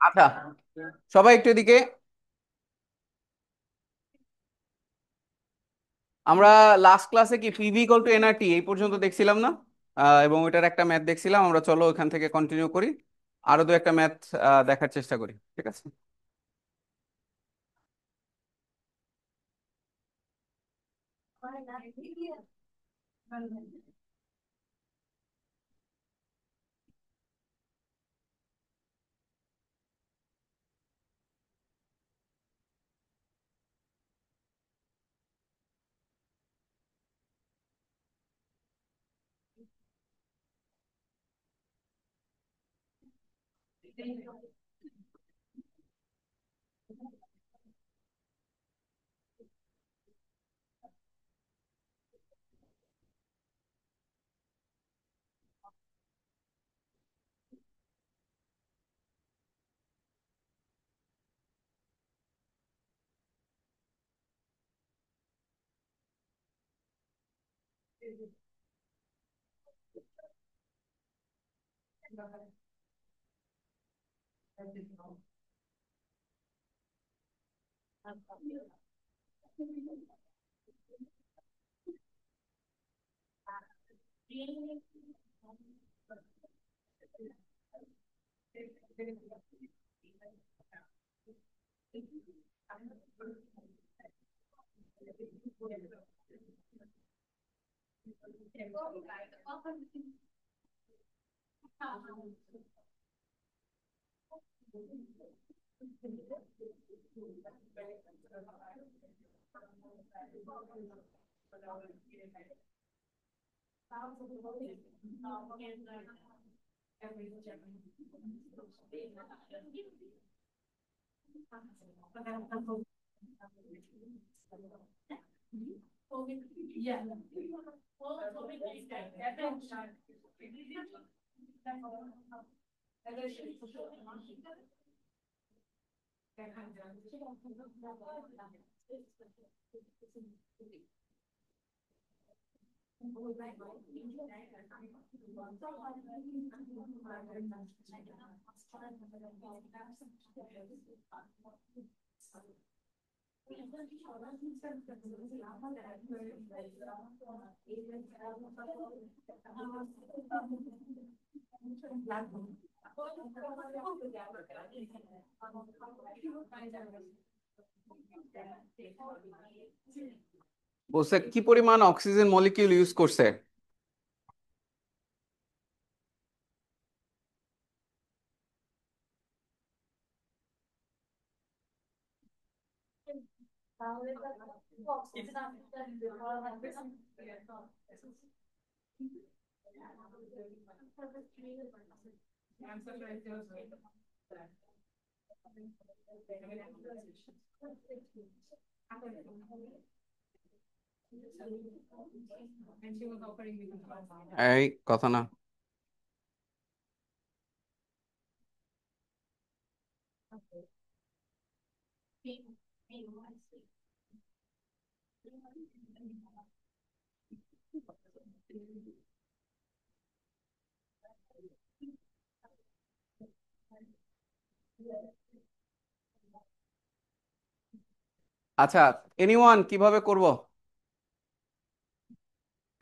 আচ্ছা, সবাই একটু এদিকে। আমরা লাস্ট ক্লাসে কি পিভি ইকুয়াল টু এনআরটি এই পর্যন্ত দেখছিলাম না? এবং ওইটার একটা ম্যাথ দেখছিলাম আমরা, চলো ওখান থেকে কন্টিনিউ করি। আরো দু একটা ম্যাথ দেখার চেষ্টা করি, ঠিক আছে? বলছে কি পরিমাণ অক্সিজেন মলিকিউল ইউজ করছে। এই কথা না। আচ্ছা, এনিওয়ান কিভাবে করব?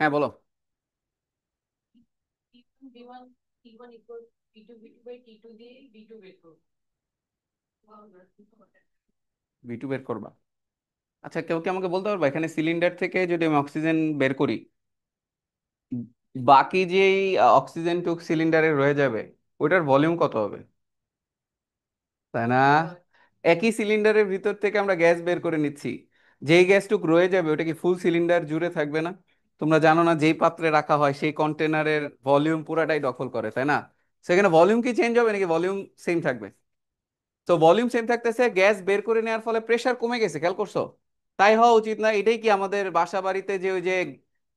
হ্যাঁ বলো। ভি টু বের করবা? আচ্ছা, কেউ কি আমাকে বলতে পারবা এখানে সিলিন্ডার থেকে যদি আমি অক্সিজেন বের করি, বাকি যেই অক্সিজেনটুক সিলিন্ডারে রয়ে যাবে ওইটার ভলিউম কত হবে? তাই না? একই সিলিন্ডারের ভিতর থেকে আমরা গ্যাস বের করে নিচ্ছি, যেই গ্যাসটুক রয়ে যাবে ওটা কি ফুল সিলিন্ডার জুড়ে থাকবে না? তোমরা জানো না যেই পাত্রে রাখা হয় সেই কন্টেনারের ভলিউম পুরাটাই দখল করে, তাই না? সেখানে ভলিউম কি চেঞ্জ হবে নাকি ভলিউম সেম থাকবে? তো ভলিউম সেম থাকতেছে, গ্যাস বের করে নেওয়ার ফলে প্রেসার কমে গেছে, খেয়াল করছো? তাই হওয়া উচিত না? এটাই কি আমাদের বাসা বাড়িতে যে ওই যে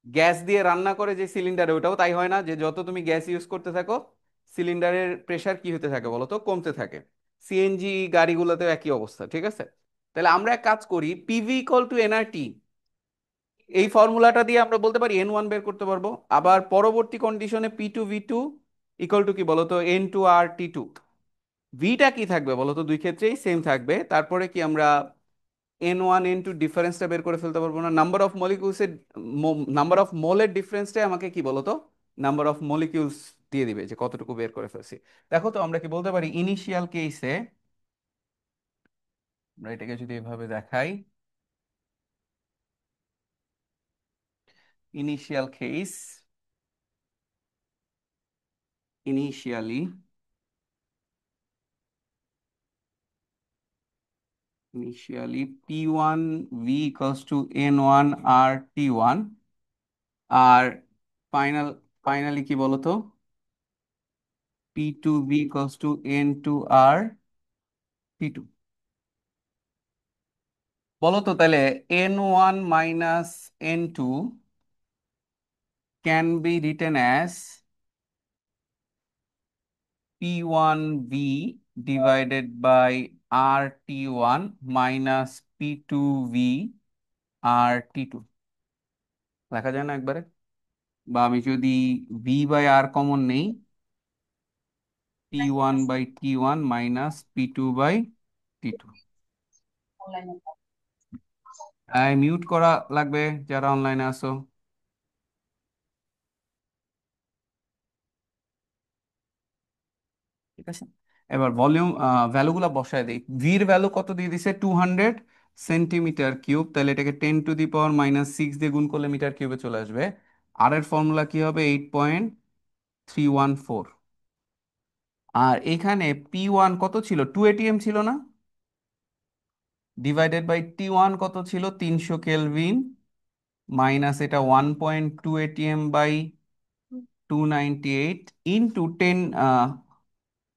গ্যাস দিয়ে রান্না করে যে সিলিন্ডারে, ওটাও তাই হয় না যে যত তুমি গ্যাস ইউজ করতে থাকো সিলিন্ডারের প্রেসার কি হতে থাকে বলো তো, কমতে থাকে? সিএনজি গাড়িগুলোতেও একই অবস্থা, ঠিক আছে? তাহলে আমরা এক কাজ করি, পিভি ইকুয়াল টু এনআরটি, এই ফর্মুলাটা দিয়ে আমরা বলতে পারি এন ওয়ান বের করতে পারবো। আবার পরবর্তী কন্ডিশনে P two V two equal to কি বলতো, N2R T2। ভিটা কি থাকবে বলতো, দুই ক্ষেত্রেই সেম থাকবে। তারপরে কি আমরা N1 N2 ডিফারেন্সটা বের করে ফেলতে পারবো না? নাম্বার অফ মলিকিউলসের, নাম্বার অফ মোলের ডিফারেন্সটাই আমাকে কি বলতো, নাম্বার অফ মলিকিউলস দিয়ে দিবে যে কতটুকু বের করে ফেলছি। দেখো তো আমরা কি বলতে পারি ইনিশিয়াল কেসে, আমরা এটাকে যদি এভাবে দেখাই, initial case, initially, P1V equals to N1R T1, আর ফাইনালি কি বলতো, P2V equals to N2R T2। বলো তো তাহলে N1 minus N2 can be written as P1V divided by RT1 minus P2V RT2। লেখা যায় না একবারে? বা আমি যদি V বাই R কমন নেই, P1/T1 minus P2/T2। মিউট করা লাগবে যারা অনলাইনে আছো। ঠিক আছে, এবার ভলিউম ভ্যালুগুলো বসায় দিই। ভির ভ্যালু কত দিয়ে দিছে, 200 সেন্টিমিটার কিউব, তাহলে এটাকে 10⁻⁻6 দিয়ে গুণ করলে মিটার কিউবে চলে আসবে। আর এর ফর্মুলা কি হবে, 8.314। আর এখানে P1 কত ছিল, 2 ATM ছিল না, ডিভাইডেড বাই T1 কত ছিল, 300 কেলভিন, মাইনাস এটা 1.2 ATM/298 ইন্টু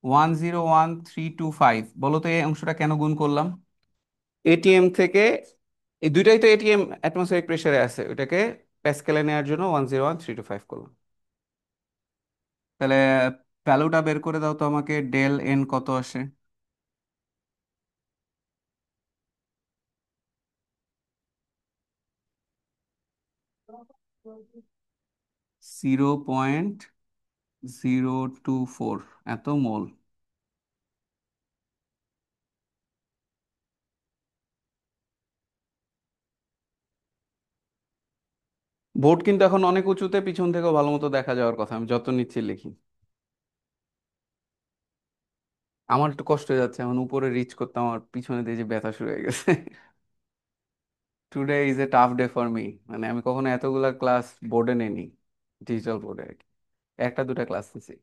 101325। বলো তো এই অংশটা কেন গুণ করলাম? এটিএম থেকে, এই দুইটাই তো এটিএম অ্যাটমসফিয়ারিক প্রেসারে আছে, ওটাকে প্যাসকেলে নেওয়ার জন্য 101325 করলাম। তাহলে ভ্যালুটা বের করে দাও তো আমাকে, ডেল এন কত আসে?0.024 এত মোল। বোর্ড কিন্তু এখন অনেক উঁচুতে, পিছন থেকেও ভালো মতো দেখা যাওয়ার কথা, আমি যত নিচ্ছি লিখি। আমার একটু কষ্ট হয়ে যাচ্ছে এখন, উপরে রিচ করতে আমার পিছনে দিয়ে যে ব্যথা শুরু হয়ে গেছে। Today is a tough day for me, মানে আমি কখনো এতগুলা ক্লাস বোর্ডে নেইনি, ডিজিটাল বোর্ডে আর কি, একটা দুটা ক্লাস নিছি।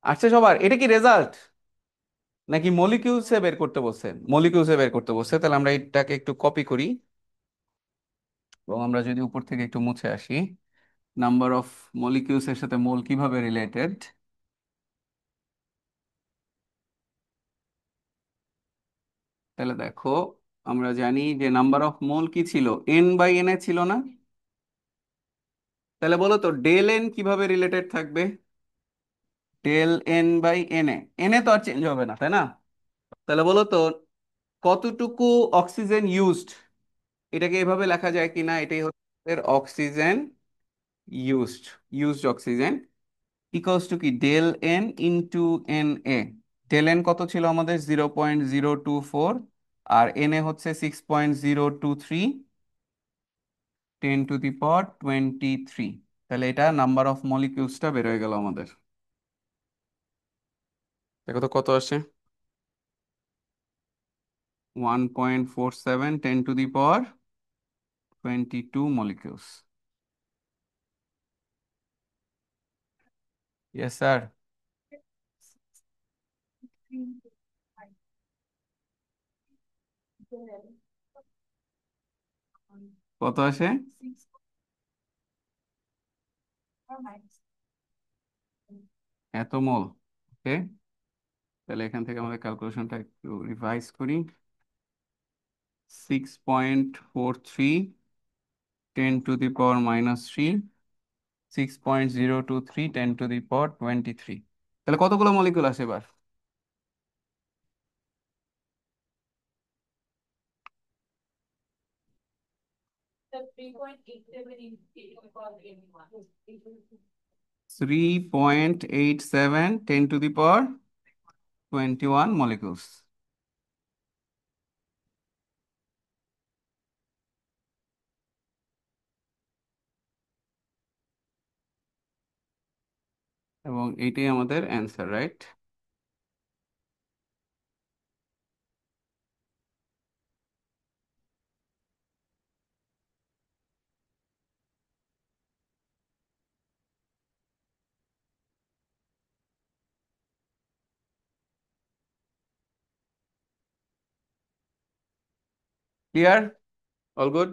আচ্ছা সবার এটা কি রেজাল্ট, নাকি মলিকিউলসে বের করতে বলছে? মলিকিউলসে বের করতে বলছে, তাহলে আমরা এটাকে একটু কপি করি, এবং আমরা যদি উপর থেকে একটু মুছে আসি, নাম্বার অফ মলিকিউলস এর সাথে মোল কিভাবে রিলেটেড। তাহলে দেখো, আমরা জানি যে নাম্বার অফ মোল কি ছিল, N/N এ ছিল না? তাহলে বলো তো ডেল এন কিভাবে রিলেটেড থাকবে, del N/N A, N A তো আর চেঞ্জ হবে না তাই না? তাহলে বলো তো কতটুকু অক্সিজেন ইউজড, এটাকে এভাবে লেখা যায় কিনা, এটাই হচ্ছে oxygen used, used oxygen equals to কি, del N into N A. Del N কত ছিল আমাদের, 0.024, আর এন এ হচ্ছে 6.023, 10⁻23। তাহলে এটা নাম্বার অফ মলিকিউলসটা বের হয়ে গেল আমাদের। দেখো তো কত আসে, 1.47, 10⁻22 মলিকিউলস। Yes sir. কত আসে? এত মোল। ওকে, তাহলে এখান থেকে আমাদের ক্যালকুলেশনটা একটু রিভাইজ করি। 6.43, 10⁻³ 6.023, 10⁻23। তাহলে কতগুলো মলিকুল আসে এবার? 3.87 10 to the power 21 molecules। এবং এইটাই আমাদের answer, right? Clear? All good?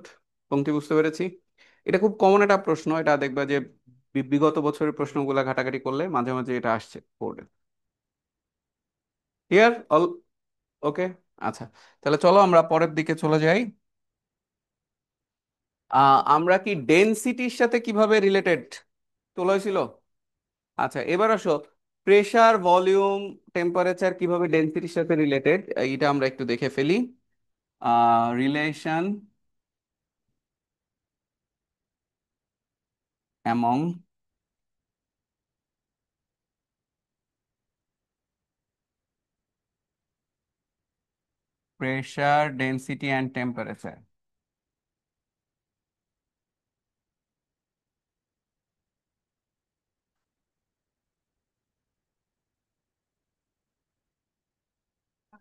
পংক্তি বুঝতে পেরেছি। এটা খুব কমন একটা প্রশ্ন, এটা দেখবা যে বিগত বছরের প্রশ্নগুলা ঘাটাঘাটি করলে মাঝে মাঝে এটা আসছে বোর্ডে। ক্লিয়ার? অল ওকে। আচ্ছা, তাহলে চলো আমরা পরের দিকে চলে যাই। আমরা কি ডেনসিটির সাথে কিভাবে রিলেটেড তোলা হয়েছিল? আচ্ছা, এবার আসো, প্রেসার, ভলিউম, টেম্পারেচার কিভাবে ডেনসিটির সাথে রিলেটেড, এটা আমরা একটু দেখে ফেলি। Relation among pressure, density and temperature.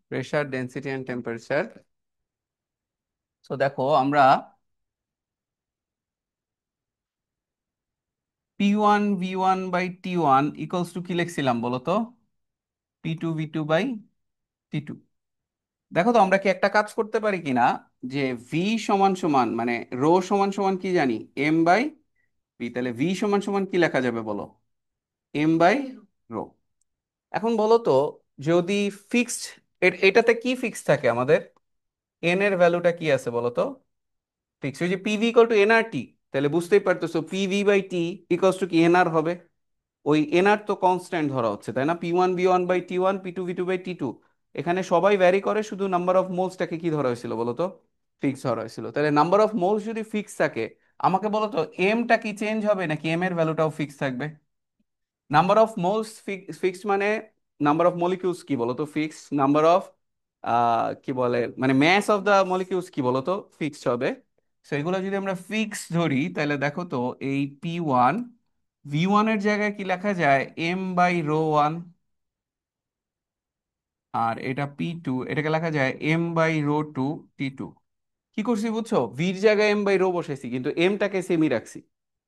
Pressure, density and temperature. তো দেখো আমরা P1V1/T1 = কি লিখছিলাম বলো তো? P2V2/T2। দেখো তো আমরা কি একটা কাজ করতে পারি কিনা, যে ভি সমান সমান মানে রো সমান সমান কি জানি, M/V। তাহলে ভি সমান সমান কি লেখা যাবে বলো? M/রো। এখন বলো তো, যদি ফিক্সড, এটাতে কি ফিক্স থাকে আমাদের? এন এর ভ্যালুটা কি আছে বলো তো? ফিক্স ওই যে PV = NRT। তাহলে বুঝতেই পারতেছো PV/T কি এনআর হবে। ওই এনআর তো কনস্ট্যান্ট ধরা হচ্ছে, তাই না? P1V1/T1, P2V2/T2। এখানে সবাই ভ্যারি করে, শুধু নাম্বার অফ মোলসটাকে কি ধরা হয়েছিল বলো তো? ফিক্স ধরা হয়েছিল। তাহলে নাম্বার অফ মোলস যদি ফিক্স থাকে, আমাকে বলো তো এমটা কি চেঞ্জ হবে নাকি এম এর ভ্যালুটাও ফিক্স থাকবে? নাম্বার অফ মোলস ফিক্সড মানে নাম্বার অফ মলিকিউলস কি বলতো ফিক্স, নাম্বার অফ কি বলে মানে ম্যাস অফ দ্য মলিকিউলস কি বলতো ফিক্সড হবে। সো এগুলো যদি আমরা ফিক্স ধরি, তাহলে দেখো তো এই P1 V1 এর জায়গায় কি লেখা যায়? M/ρ1। আর এটা P2, এটাকে লেখা যায় M/ρ2/T2। কি করছি বুঝছো? ভির জায়গায় M/রো বসাইছি, কিন্তু এমটাকে সেমই রাখছি।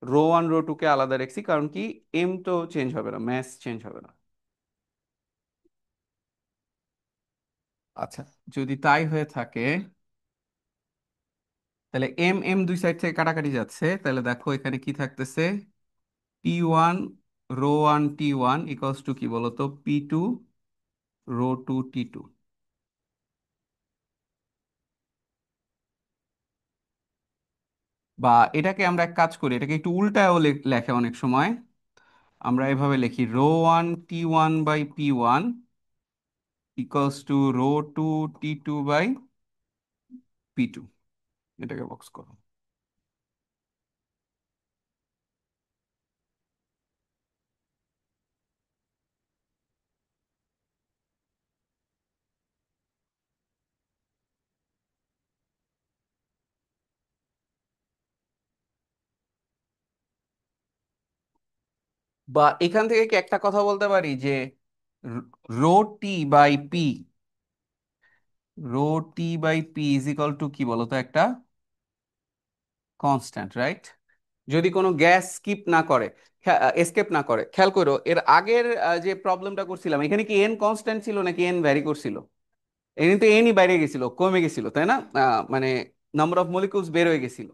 ρ1 ρ2 কে আলাদা রাখছি, কারণ কি এম তো চেঞ্জ হবে না, ম্যাস চেঞ্জ হবে না। আচ্ছা, যদি তাই হয়ে থাকে, তাহলে এম এম দুই সাইড থেকে কাটাকাটি যাচ্ছে, তাহলে দেখো এখানে কি থাকতেছে? P1 ρ1T1 = কি বলতো? P2 ρ2T2। বা এটাকে আমরা এক কাজ করি, এটাকে একটু উল্টায়ও লেখে অনেক সময়। আমরা এভাবে লিখি ρ1T1/P1 = ρ2T2/P2। এটাকে বক্স করো। বা এখান থেকে কি একটা কথা বলতে পারি যে ρT/P, ρT/P = কি বলতো একটা কনস্ট্যান্ট, রাইট? যদি কোনো গ্যাস স্কিপ না করে, এসকেপ না করে, খেয়াল করো এর আগের যে প্রবলেমটা করছিলাম, এখানে কি এন কনস্ট্যান্ট ছিল নাকি এন ভ্যারি করছিল? এনে তো এনই বাইরে গেছিল, কমে গেছিল, তাই না? মানে নাম্বার অফ মলিকিউলস বের হয়ে গেছিল।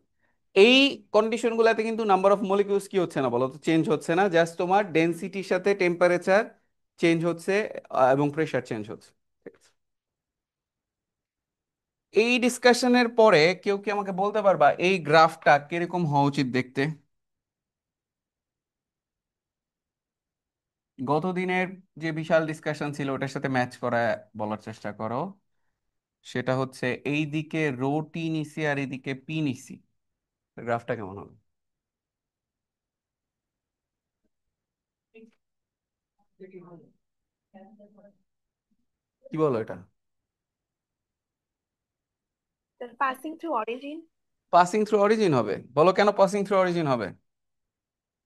এই কন্ডিশন গুলাতে কিন্তু নাম্বার অফ মলিকিউলস কি হচ্ছে না বলো তো? চেঞ্জ হচ্ছে না, জাস্ট তোমার ডেনসিটির সাথে টেম্পারেচার চেঞ্জ হচ্ছে, এবং প্রেশার চেঞ্জ হচ্ছে। ঠিক আছে। এই ডিসকাশনের পরে কেউ কি আমাকে বলতে পারবা এই গ্রাফটা কিরকম হওয়া উচিত দেখতে? গত দিনের যে বিশাল ডিসকাশন ছিল ওটার সাথে ম্যাচ করা বলার চেষ্টা করো। সেটা হচ্ছে এই দিকে রো টি নিছি আর এদিকে পি নিছি। গ্রাফটা কেমন হবে? কি বলো এটা? Passing through origin. Passing through origin হবে? বলো কেন পাসিং থ্রু অরিজিন হবে?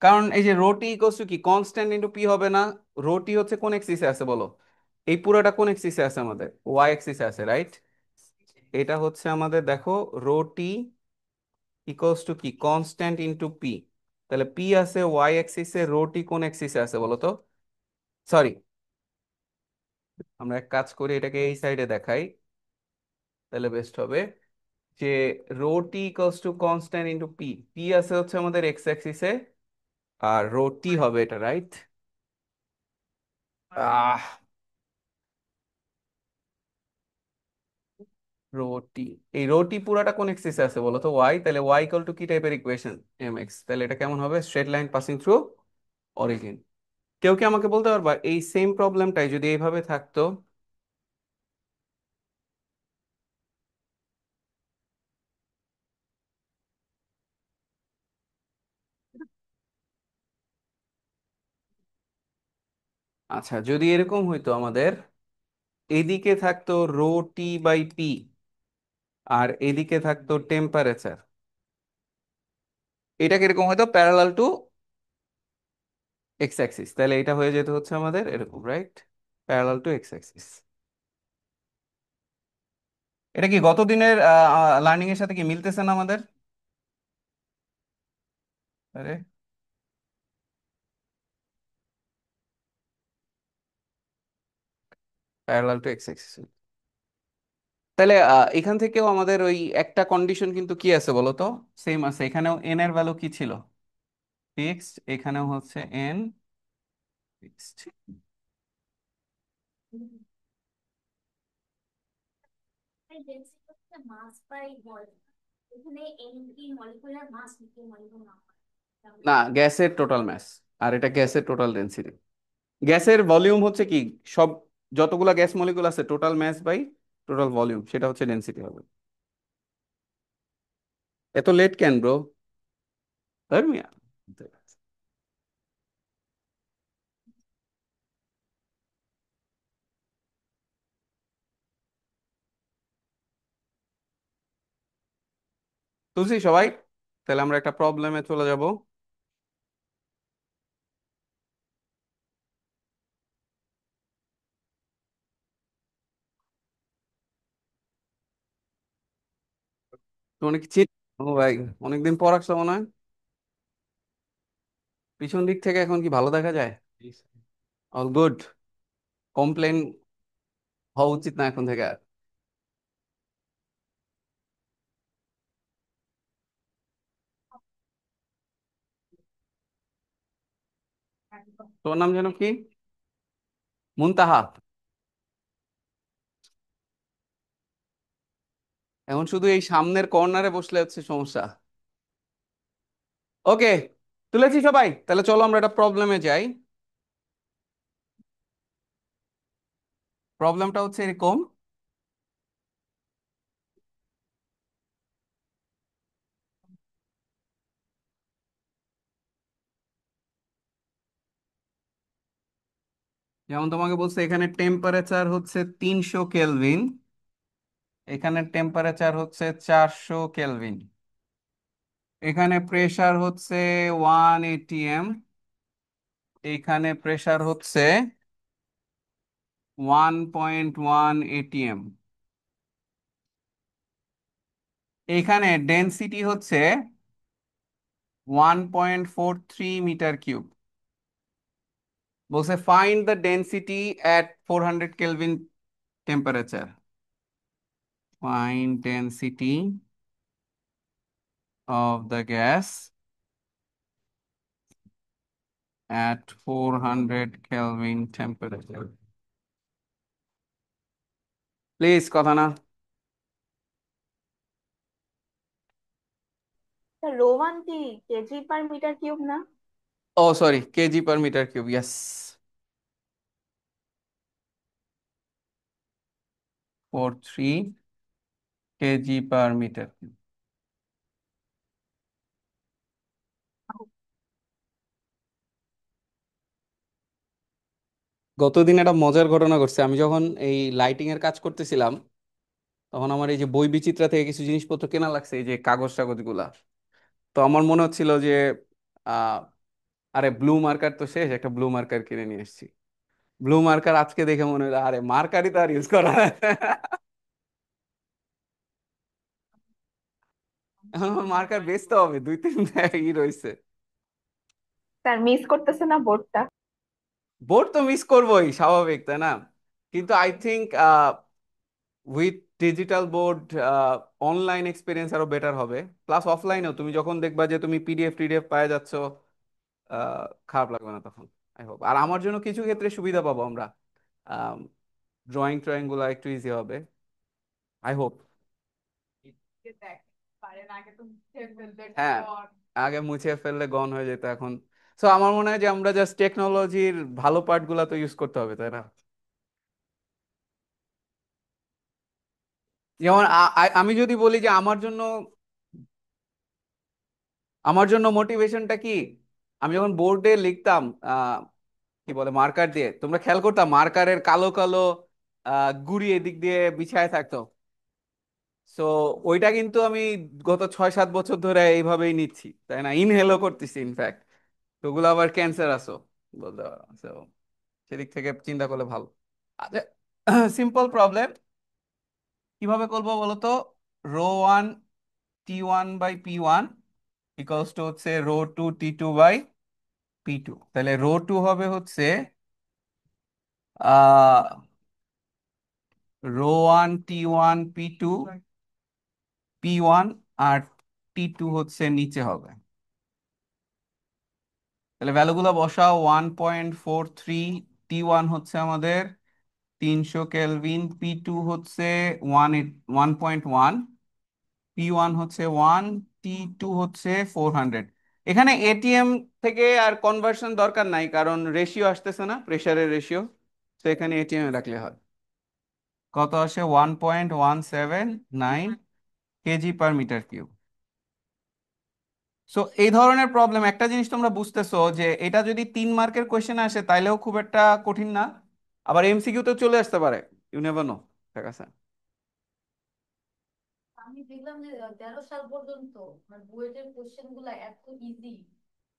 কারণ এই যে রোটি ইকোয়াস টু কি কনস্ট্যান্ট ইনটু পি হবে না? রোটি হচ্ছে কোন এক্সিসে আছে বলো? এই পুরোটা কোন এক্সিসে আছে আমাদের? ওয়াই এক্সিসে আছে, রাইট? এটা হচ্ছে আমাদের, দেখো, রোটি ইকোয়াস টু কি কনস্ট্যান্ট ইনটু পি। তাহলে পি আছে ওয়াই এক্সিসে, রোটি কোন এক্সিসে আছে বলো তো? সরি, আমরা এক কাজ করি, এটাকে এই সাইডে দেখাই, তাহলে বেস্ট হবে। যে rho T equals to constant into P, P আছে হচ্ছে আমাদের এক্স অ্যাক্সিসে, আর রো টি হবে এটা, রাইট? আহ রো টি, এই রো টি পুরাটা কোন এক্সিসে আছে বলো তো? ওয়াই। তাহলে ওয়াই ইকুয়াল টু কি টাইপের ইকুয়েশন? M x. তাহলে এটা কেমন হবে? Straight line passing through origin. কেউ কি আমাকে বলতে পারবা এই সেম প্রবলেমটাই যদি এইভাবে থাকতো? আচ্ছা, যদি এরকম হইতো আমাদের, এদিকে থাকতো রো টি বাই পি, আর এদিকে থাকতো টেম্পারেচার, এটা কিরকম হয়তো? Parallel to x Axis. তাহলে এটা হয়ে যেতে হচ্ছে আমাদের এরকম, right? Parallel to x Axis. এটা কি গত দিনের লার্নিং এর সাথে কি মিলতেছে না আমাদের? আরে, প্যারালাল টু এক্স অ্যাক্সিস। তাহলে এখান থেকেও আমাদের ওই একটা কন্ডিশন কিন্তু কি আছে বলো তো? সেম আছে, এখানেও এন এর ভ্যালু কি ছিল? ফিক্সড। এখানেও হচ্ছে এন ফিক্সড। ডেন্সিটি হচ্ছে মাস বাই ভলিউম। এখানে এনটি মলিকুলার মাস নিচে মলিকুলার নাম্বার। না, গ্যাসের টোটাল ম্যাস, আর এটা গ্যাসের টোটাল ডেনসিটি। গ্যাসের ভলিউম হচ্ছে কি, সব যতগুলা গ্যাস মলিকুল আছে total mass by total volume, সেটা হচ্ছে ডেনসিটি হবে। এত লেট কেন ব্রো? ধর্মিয়া। তুলসী সবাই, তাহলে আমরা একটা প্রবলেমে চলে যাব। তো অনেক চিট। ও ভাই, অনেকদিন পর আসলো মনে হয়। পিছন দিক থেকে এখন কি ভালো দেখা যায়? All good. কমপ্লেন হওয়া উচিত না এখন থেকে আর। তোর নাম যেন কি? মুনতাহা। এখন শুধু এই সামনের কর্নারে বসলে হচ্ছে সমস্যা। ওকে, তুলেছি সবাই, তাহলে চলো আমরা একটা প্রবলেমে যাই। প্রবলেমটা হচ্ছে এরকম। যেমন তোমাকে বলছে এখানে টেম্পারেচার হচ্ছে 300 কেলভিন, এখানে টেম্পারেচার হচ্ছে 400 কেলভিন, এখানে প্রেসার হচ্ছে 1 atm, এইখানে প্রেসার হচ্ছে 1.1 atm, এইখানে ডেনসিটি হচ্ছে 1.43 মিটার কিউব। বলছে find the density at 400 Kelvin temperature. Find density of the gas at 400 Kelvin temperature. Please কথা না। রো ওয়ান কি কেজি পার মিটার কিউব না? Oh sorry, KG per metre cube, yes. 43 KG per metre cube. গতদিন একটা মজার ঘটনা ঘটছে। আমি যখন এই লাইটিং এর কাজ করতেছিলাম, তখন আমার এই যে বই বিচিত্রা থেকে কিছু জিনিসপত্র কেনা লাগছে, এই যে কাগজ টাগজ গুলা। তো আমার মনে হচ্ছিল যে আহ আরে ব্লু মার্কার তো শেষ, একটা ব্লু মার্কার কিনে নিয়ে এসেছি। ব্লু মার্কার আজকে দেখে মনে হলো আরে মার্কারই তো আর ইউজ করা হয় না। এখন আমার মার্কার বেচতে হবে, দুই তিন ই রয়েছে। তার মিস করতেছে না বোর্ডটা? বোর্ড তো মিস করবোই, স্বাভাবিক তাই না? কিন্তু I think with digital board online experience আরো বেটার হবে। প্লাস অফলাইনেও তুমি যখন দেখবা যে তুমি পিডিএফ টিডিএফ পাওয়া যাচ্ছ, খারাপ লাগবে না তখন। I hope. আর আমার জন্য কিছু ক্ষেত্রে সুবিধা পাবো আমরা, ড্রয়িং ট্রয়িং গুলো একটু ইজি হবে, আই হোপ। হ্যাঁ, আগে মুছে ফেললে গন হয়ে যেত এখন। সো আমার মনে হয় যে আমরা জাস্ট টেকনোলজির ভালো পার্ট গুলা তো ইউজ করতে হবে, তাই না? যেমন আমি যদি বলি যে আমার জন্য মোটিভেশনটা কি, আমি যখন বোর্ডে লিখতাম কি বলে মার্কার দিয়ে, তোমরা খেয়াল করতাম মার্কারের কালো কালো গুড়ি এদিক দিয়ে বিছায় থাকতো। সো ওইটা কিন্তু আমি গত 6-7 বছর ধরে এইভাবেই নিচ্ছি, তাই না? ইনহেলও করতেছি ইনফ্যাক্ট। তো ওগুলো আবার ক্যান্সার আসো বলতে পারো। So, সেদিক থেকে চিন্তা করলে ভালো। আচ্ছা, সিম্পল প্রবলেম কিভাবে করবো বলো তো? রো 1 T1/P1 ইকুয়ালস টু হচ্ছে রো 2 T2/P2। তাহলে রো 2 হবে হচ্ছে আহ রো 1 T1/P2, P1, আর T2 হচ্ছে নিচে হবে। তাহলে ভ্যালুগুলো বসাও। 1.43, T1 হচ্ছে আমাদের 300 কেলভিন, P2 হচ্ছে 1.1, P1 হচ্ছে 1, T2 হচ্ছে 400। এখানে এটিএম থেকে আর কনভার্সন দরকার নাই, কারণ রেশিও আসতেছে না, প্রেসারের রেশিও। তো এখানে এটিএম এ রাখলে হয়। কত আসে? 1.179 কেজি/মিটার কিউব। সো এই ধরনের প্রবলেম, একটা জিনিস তোমরা বুঝতেছো যে এটা যদি 3 মার্কের কোয়েশ্চেন আসে তাইলেও খুব একটা কঠিন না। আবার এমসিকিউ তো চলে আসতে পারে, ইউ নেভার নো। ঠিক আছে। আমি দেখলাম যে 13 সাল পর্যন্ত মানে বুয়েটের কোশ্চেন গুলা এত ইজি,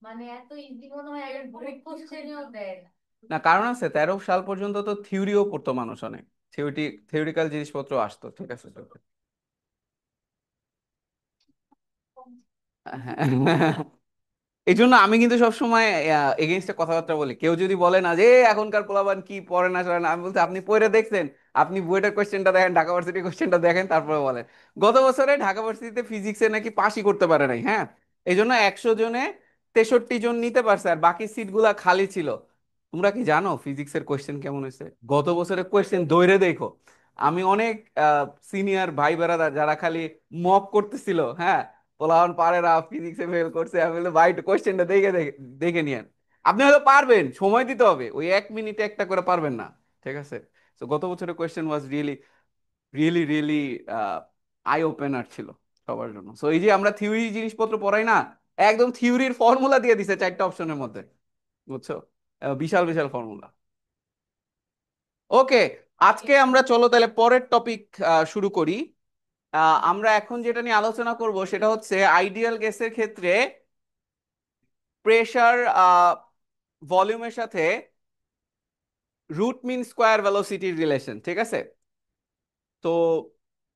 মানে এত ইজি মনে হয় এর বুয়েট কোশ্চেনও দেয় না। না, কারণ আছে, 13 সাল পর্যন্ত তো থিওরিও পড়তো মানুষ অনেক। থিওরিটিক্যাল জিনিসপত্র আসতো, ঠিক আছে তো। হ্যাঁ। এই জন্য আমি কিন্তু সবসময় এগেনস্টে কথাবার্তা বলি। কেউ যদি বলে না যে এখনকার পোলাপান কি পড়ে না চলে না, আমি বলছি আপনি পড়ে দেখছেন? আপনি বুয়েটের কোশ্চেনটা দেখেন, ঢাকা ভার্সিটির কোশ্চেনটা দেখেন, তারপরে বলেন। গত বছরে ঢাকা ভার্সিটিতে ফিজিক্সে নাকি পাশই করতে পারে নাই, হ্যাঁ। এই জন্য 100 জনে 63 জন নিতে পারছে, আর বাকি সিটগুলা খালি ছিল। তোমরা কি জানো ফিজিক্সের কোশ্চেন কেমন হয়েছে? গত বছরের কোশ্চেন ধরে দেখো। আমি অনেক সিনিয়র ভাই বেড়াদা যারা খালি মক করতেছিল, হ্যাঁ, পোলাওন পারে না, ফিজিক্সে ফেল করছে, আমি বললাম ভাই কোশ্চেনটা দেখে দেখে দেখে নিয়েন। আপনি হয়তো পারবেন, সময় দিতে হবে, ওই 1 মিনিটে একটা করে পারবেন না। ঠিক আছে। তো গত বছরের question was really really really I opener ছিল সবার জন্য। সো এই যে আমরা থিওরি জিনিসপত্র পড়াই না, একদম থিওরির ফর্মুলা দিয়ে দিছে 4টা অপশনের মধ্যে, বুঝছো? বিশাল বিশাল ফর্মুলা। ওকে, আজকে আমরা চলো তাহলে পরের টপিক শুরু করি। আমরা এখন যেটা নিয়ে আলোচনা করব সেটা হচ্ছে আইডিয়াল গ্যাসের ক্ষেত্রে প্রেসার ভলিউমের সাথে রুট মিন স্কোয়ার ভেলোসিটির রিলেশন, ঠিক আছে? তো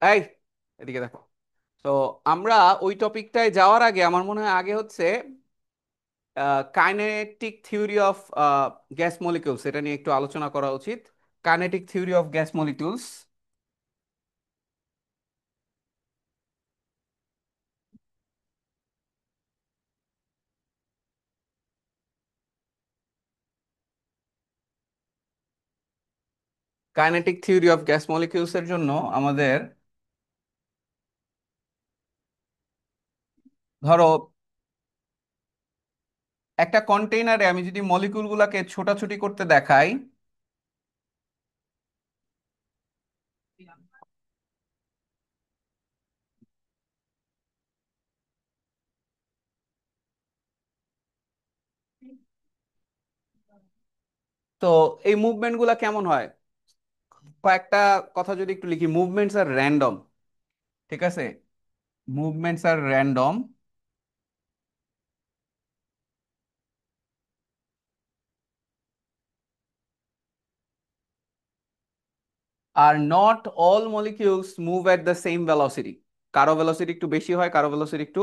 এই এদিকে দেখো। তো আমরা ওই টপিকটায় যাওয়ার আগে আমার মনে হয় আগে হচ্ছে kinetic theory of gas molecules, এটা নিয়ে একটু আলোচনা করা উচিত। Kinetic theory of gas molecules. Kinetic theory of gas molecules এর জন্য আমাদের, ধরো একটা কন্টেইনারে আমি যদি মলিকিউল গুলাকে ছোটাছুটি করতে দেখাই, তো এই মুভমেন্ট গুলা কেমন হয়, কয়েকটা কথা যদি একটু লিখি। মুভমেন্টস আর র্যান্ডম, ঠিক আছে? মুভমেন্টস আর র্যান্ডম, আর not all molecules move at the same velocity. কারো ভেলোসিটি একটু বেশি হয়, কারো ভেলোসিটি একটু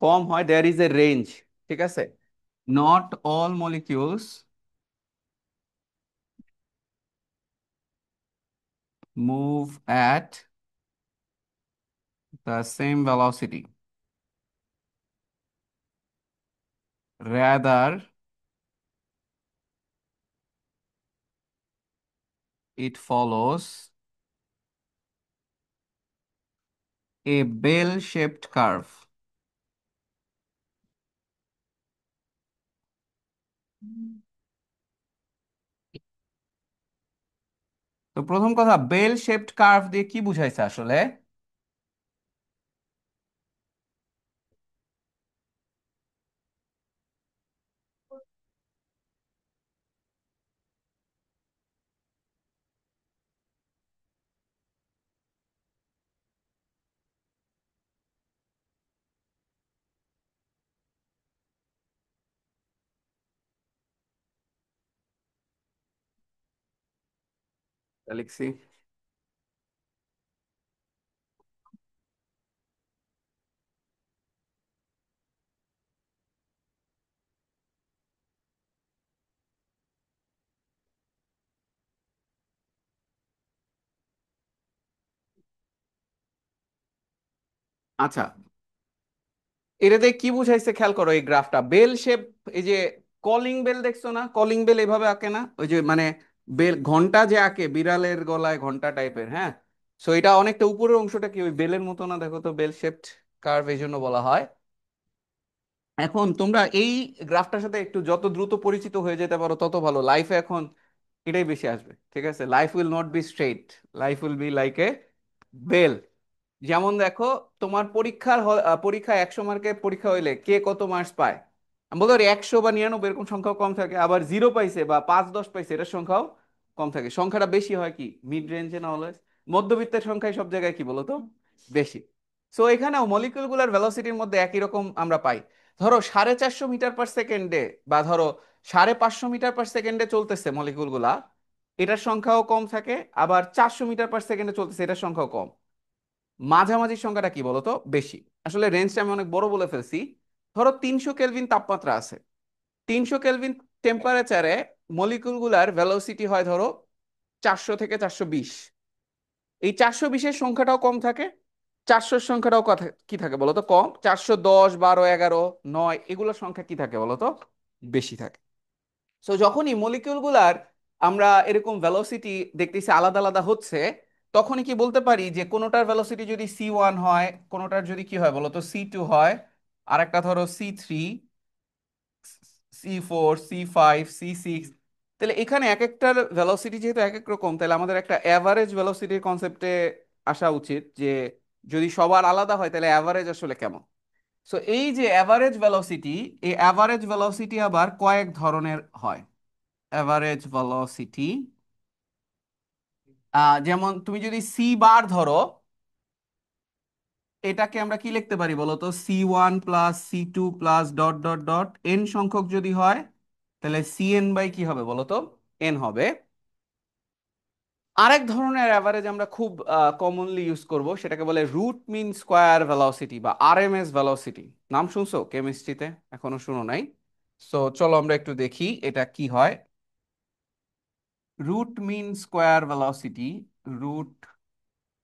কম হয়, দেয়ার ইজ এ রেঞ্জ, ঠিক আছে? Not all molecules move at the same velocity, rather it follows a bell-shaped curve. তো প্রথম কথা, বেল শেপড কার্ভ দিয়ে কি বুঝাইছে আসলে? এটা লিখছি। আচ্ছা, এটাতে কি বুঝাইছে খেয়াল করো, এই গ্রাফটা বেল শেপ। এই যে কলিং বেল দেখছো না, কলিং বেল এভাবে আঁকে না, ওই যে মানে বেল ঘন্টা যে আঁকে বিড়ালের গলায় ঘন্টা টাইপের, হ্যাঁ? সো এটা অনেকটা উপরের অংশটা কি ওই বেলের মতো না? দেখো তো, বেল শেপড কার্ভ এই জন্য বলা হয়। এখন তোমরা এই গ্রাফটার সাথে একটু যত দ্রুত পরিচিত হয়ে যেতে পারো তত ভালো। লাইফে এখন এটাই বেশি আসবে, ঠিক আছে? Life will not be straight, life will be like a bell. যেমন দেখো, তোমার পরীক্ষায় 100 মার্কের পরীক্ষা হইলে কে কত মার্কস পায়? আমি বলতে পারি 100 বা 99 এরকম সংখ্যাও কম থাকে, আবার 0 পাইছে বা 5-10 পাইছে এটার সংখ্যাও কম থাকে। সংখ্যাটা বেশি হয় কি মিড রেঞ্জে, না অলওয়েজ মধ্যবিত্তের সংখ্যাই সব জায়গায় কি বলতো বেশি। সো এখানেও মলিকিউল গুলার ভেলোসিটির মধ্যে একই রকম আমরা পাই। ধরো 450 মিটার পার সেকেন্ডে, বা ধরো 550 মিটার পার সেকেন্ডে চলতেছে মলিকিউল গুলা, এটার সংখ্যাও কম থাকে। আবার 400 মিটার পার সেকেন্ডে চলতেছে, এটার সংখ্যাও কম। মাঝামাঝি সংখ্যাটা কি বলতো বেশি। আসলে রেঞ্জটা আমি অনেক বড় বলে ফেলছি। ধরো 300 কেলভিন তাপমাত্রা আছে, 300 কেলভিন টেম্পারেচারে মলিকুল গুলার ভেলোসিটি হয় ধরো 400 থেকে 420। এই 420-এর সংখ্যাটাও কম থাকে, 400-এর সংখ্যাটাও কি থাকে বলতো কম। 410, 12, 11, 9 এগুলোর সংখ্যা কি থাকে বলতো বেশি থাকে। সো যখনই মলিকিউল গুলার আমরা এরকম ভেলোসিটি দেখতেছি আলাদা আলাদা হচ্ছে, তখনই কি বলতে পারি যে কোনোটার ভেলোসিটি যদি C1 হয়, কোনোটার যদি কি হয় বলতো C2 হয়, আর একটা ধরো C3, C4, C5, C6। তাহলে এখানে এক একটার ভেলোসিটি যেহেতু এক এক রকম, তাহলে আমাদের একটা অ্যাভারেজ ভেলোসিটির কনসেপ্টে আসা উচিত যে যদি সবার আলাদা হয় তাহলে অ্যাভারেজ আসলে কেমন। সো এই যে অ্যাভারেজ ভেলোসিটি, এই অ্যাভারেজ ভেলোসিটি আবার কয়েক ধরনের হয়। অ্যাভারেজ ভেলোসিটি, যেমন তুমি যদি সি বার ধরো, এটাকে আমরা কি লিখতে পারি বলতো? C1 + C2 + ... এন সংখ্যক যদি হয়, তাহলে CN/, কি হবে বলতো এন হবে। আরেক ধরনের অ্যাভারেজ আমরা খুব কমনলি ইউজ করব, সেটাকে বলে রুট মিন স্কোয়ার ভেলোসিটি বা RMS ভেলোসিটি। নাম শুনছো কেমিস্ট্রিতে? এখনো শুনো নাই? সো চলো আমরা একটু দেখি এটা কি হয়। Root mean square velocity, root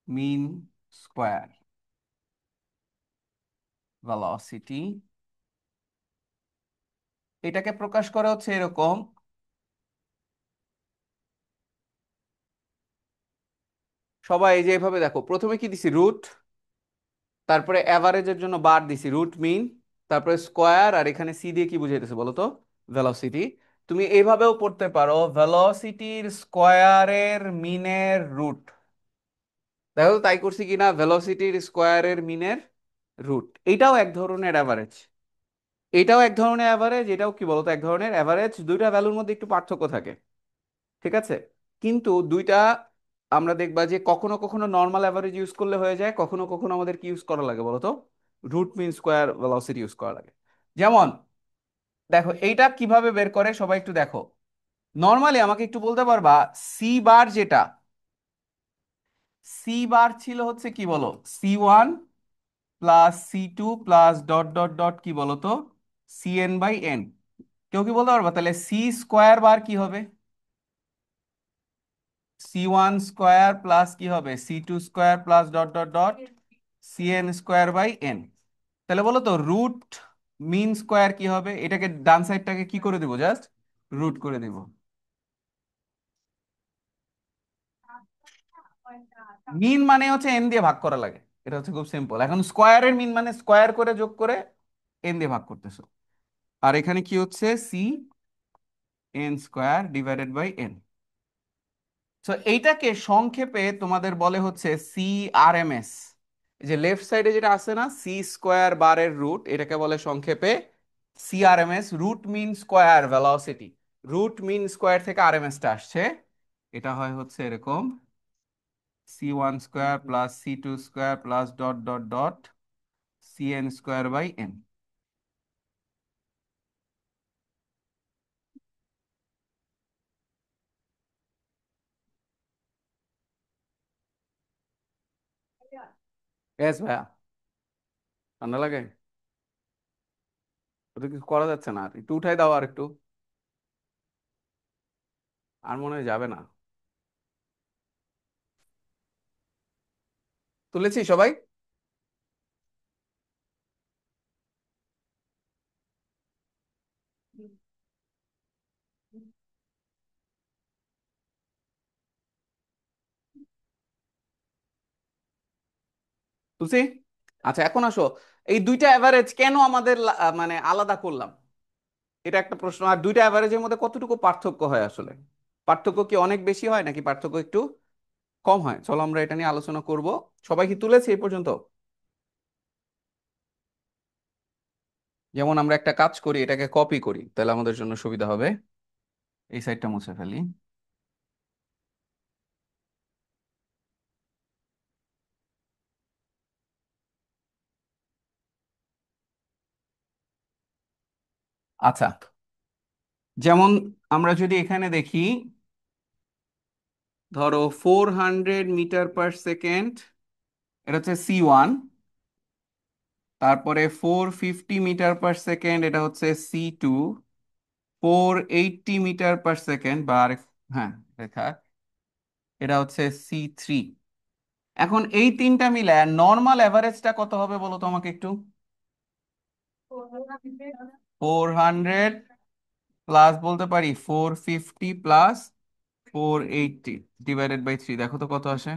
mean square velocity, এটাকে প্রকাশ করা হচ্ছে এরকম। সবাই এই যে এভাবে দেখো, প্রথমে কি দিছি রুট, তারপরে অ্যাভারেজের জন্য বার দিছি রুট মিন, তারপরে স্কোয়ার, আর এখানে সি দিয়ে কি বুঝাইতেছে বলো তো ভেলোসিটি। তুমি এইভাবেও পড়তে পারো ভেলোসিটির স্কোয়ারের মিনের রুট। দেখো তো তাই করছি কিনা, ভেলোসিটির স্কোয়ারের মিনের রুট। এটাও এক ধরনের অ্যাভারেজ, এটাও এক ধরনের অ্যাভারেজ, এটাও কি বলতো এক ধরনের অ্যাভারেজ। দুইটা ভ্যালুর মধ্যে একটু পার্থক্য থাকে। ঠিক আছে? কিন্তু দুইটা আমরা দেখবা যে কখনো কখনো নর্মাল অ্যাভারেজ ইউজ করলে হয়ে যায়, কখনো কখনো আমাদের কি ইউজ করা লাগে বলো তো? Root mean square velocity use করা লাগে। যেমন দেখো এইটা কিভাবে বের করে সবাই একটু দেখো। নর্মালি আমাকে একটু বলতে পারবা সি বার যেটা, সি বার ছিল হচ্ছে কি বলো, C1 plus C2 plus dot dot dot কি বলো তো, CN/N। কেউ কি বলতে পারবা তাহলে সি স্কোয়ার বার কি হবে? C1 স্কোয়ার প্লাস কি হবে, C2 square plus dot dot dot CN/N। তাহলে বলো তো রুট মিন স্কোয়ার কি হবে? এটাকে ডান সাইডটাকে কি করে দিব, জাস্ট রুট করে দিব। মিন মানে হচ্ছে এন দিয়ে ভাগ করা লাগে, এটা হচ্ছে খুব সিম্পল। এখন স্কোয়ারের মিন মানে স্কোয়ার করে যোগ করে এন দিয়ে ভাগ করতেছো। আর এখানে কি হচ্ছে, CN² / N। সো এইটাকে সংক্ষেপে তোমাদের বলে হচ্ছে CRMS। যে লেফট সাইডে যেটা আছে না, সি স্কোয়ার বারের রুট, এটাকে বলে সংক্ষেপে CRMS, root mean square velocity. Root mean square থেকে আরএমএসটা আসছে। এটা হয় হচ্ছে এরকম, C1² plus C2² plus dot dot dot CN² / N। এস ভাইয়া, ঠান্ডা লাগে? ওটা কিছু করা যাচ্ছে না, আর একটু উঠাই দাও আর একটু। আর মনে হয় যাবে না। তুলেছি সবাই? তুলছি। আচ্ছা এখন আসো, এই দুইটা অ্যাভারেজ কেন আমাদের মানে আলাদা করলাম, এটা একটা প্রশ্ন। আর দুইটা অ্যাভারেজের মধ্যে কতটুকু পার্থক্য হয় আসলে? পার্থক্য কি অনেক বেশি হয় নাকি পার্থক্য একটু কম হয়? চলো আমরা এটা নিয়ে আলোচনা করব। সবাই কি তুলেছি এই পর্যন্ত? যেমন আমরা একটা কাজ করি, এটাকে কপি করি, তাহলে আমাদের জন্য সুবিধা হবে। এই সাইডটা মুছে ফেলি। আচ্ছা, যেমন আমরা যদি এখানে দেখি, ধরো 400 মিটার পার সেকেন্ড, এটা হচ্ছে C1। তারপরে 450 মিটার পার সেকেন্ড, এটা হচ্ছে C2। 480 মিটার পার সেকেন্ড বা হ্যাঁ রেখা, এটা হচ্ছে C3। এখন এই তিনটা মিলে নর্মাল অ্যাভারেজটা কত হবে বলো তো আমাকে একটু? 400 প্লাস বলতে পারি 450 প্লাস 480 ÷ 3, দেখো তো কত আসে।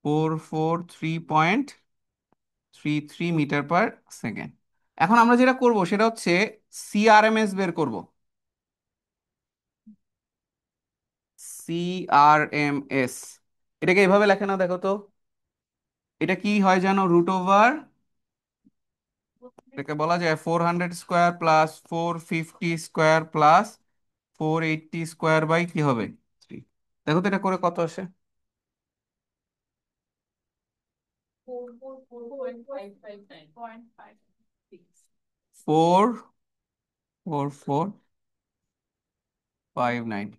443.33 মিটার পার সেকেন্ড। এখন আমরা যেটা করব সেটা হচ্ছে সিআরএমএস বের করব। সিআরএমএস, এটাকে এভাবে লেখে না, দেখো তো। এটা কি হয় জানো, √ওভার, এটাকে বলা যায় 400 square plus 450 square plus 480 square by কি হবে 3। দেখো তো এটা করে কত আসে। 445459।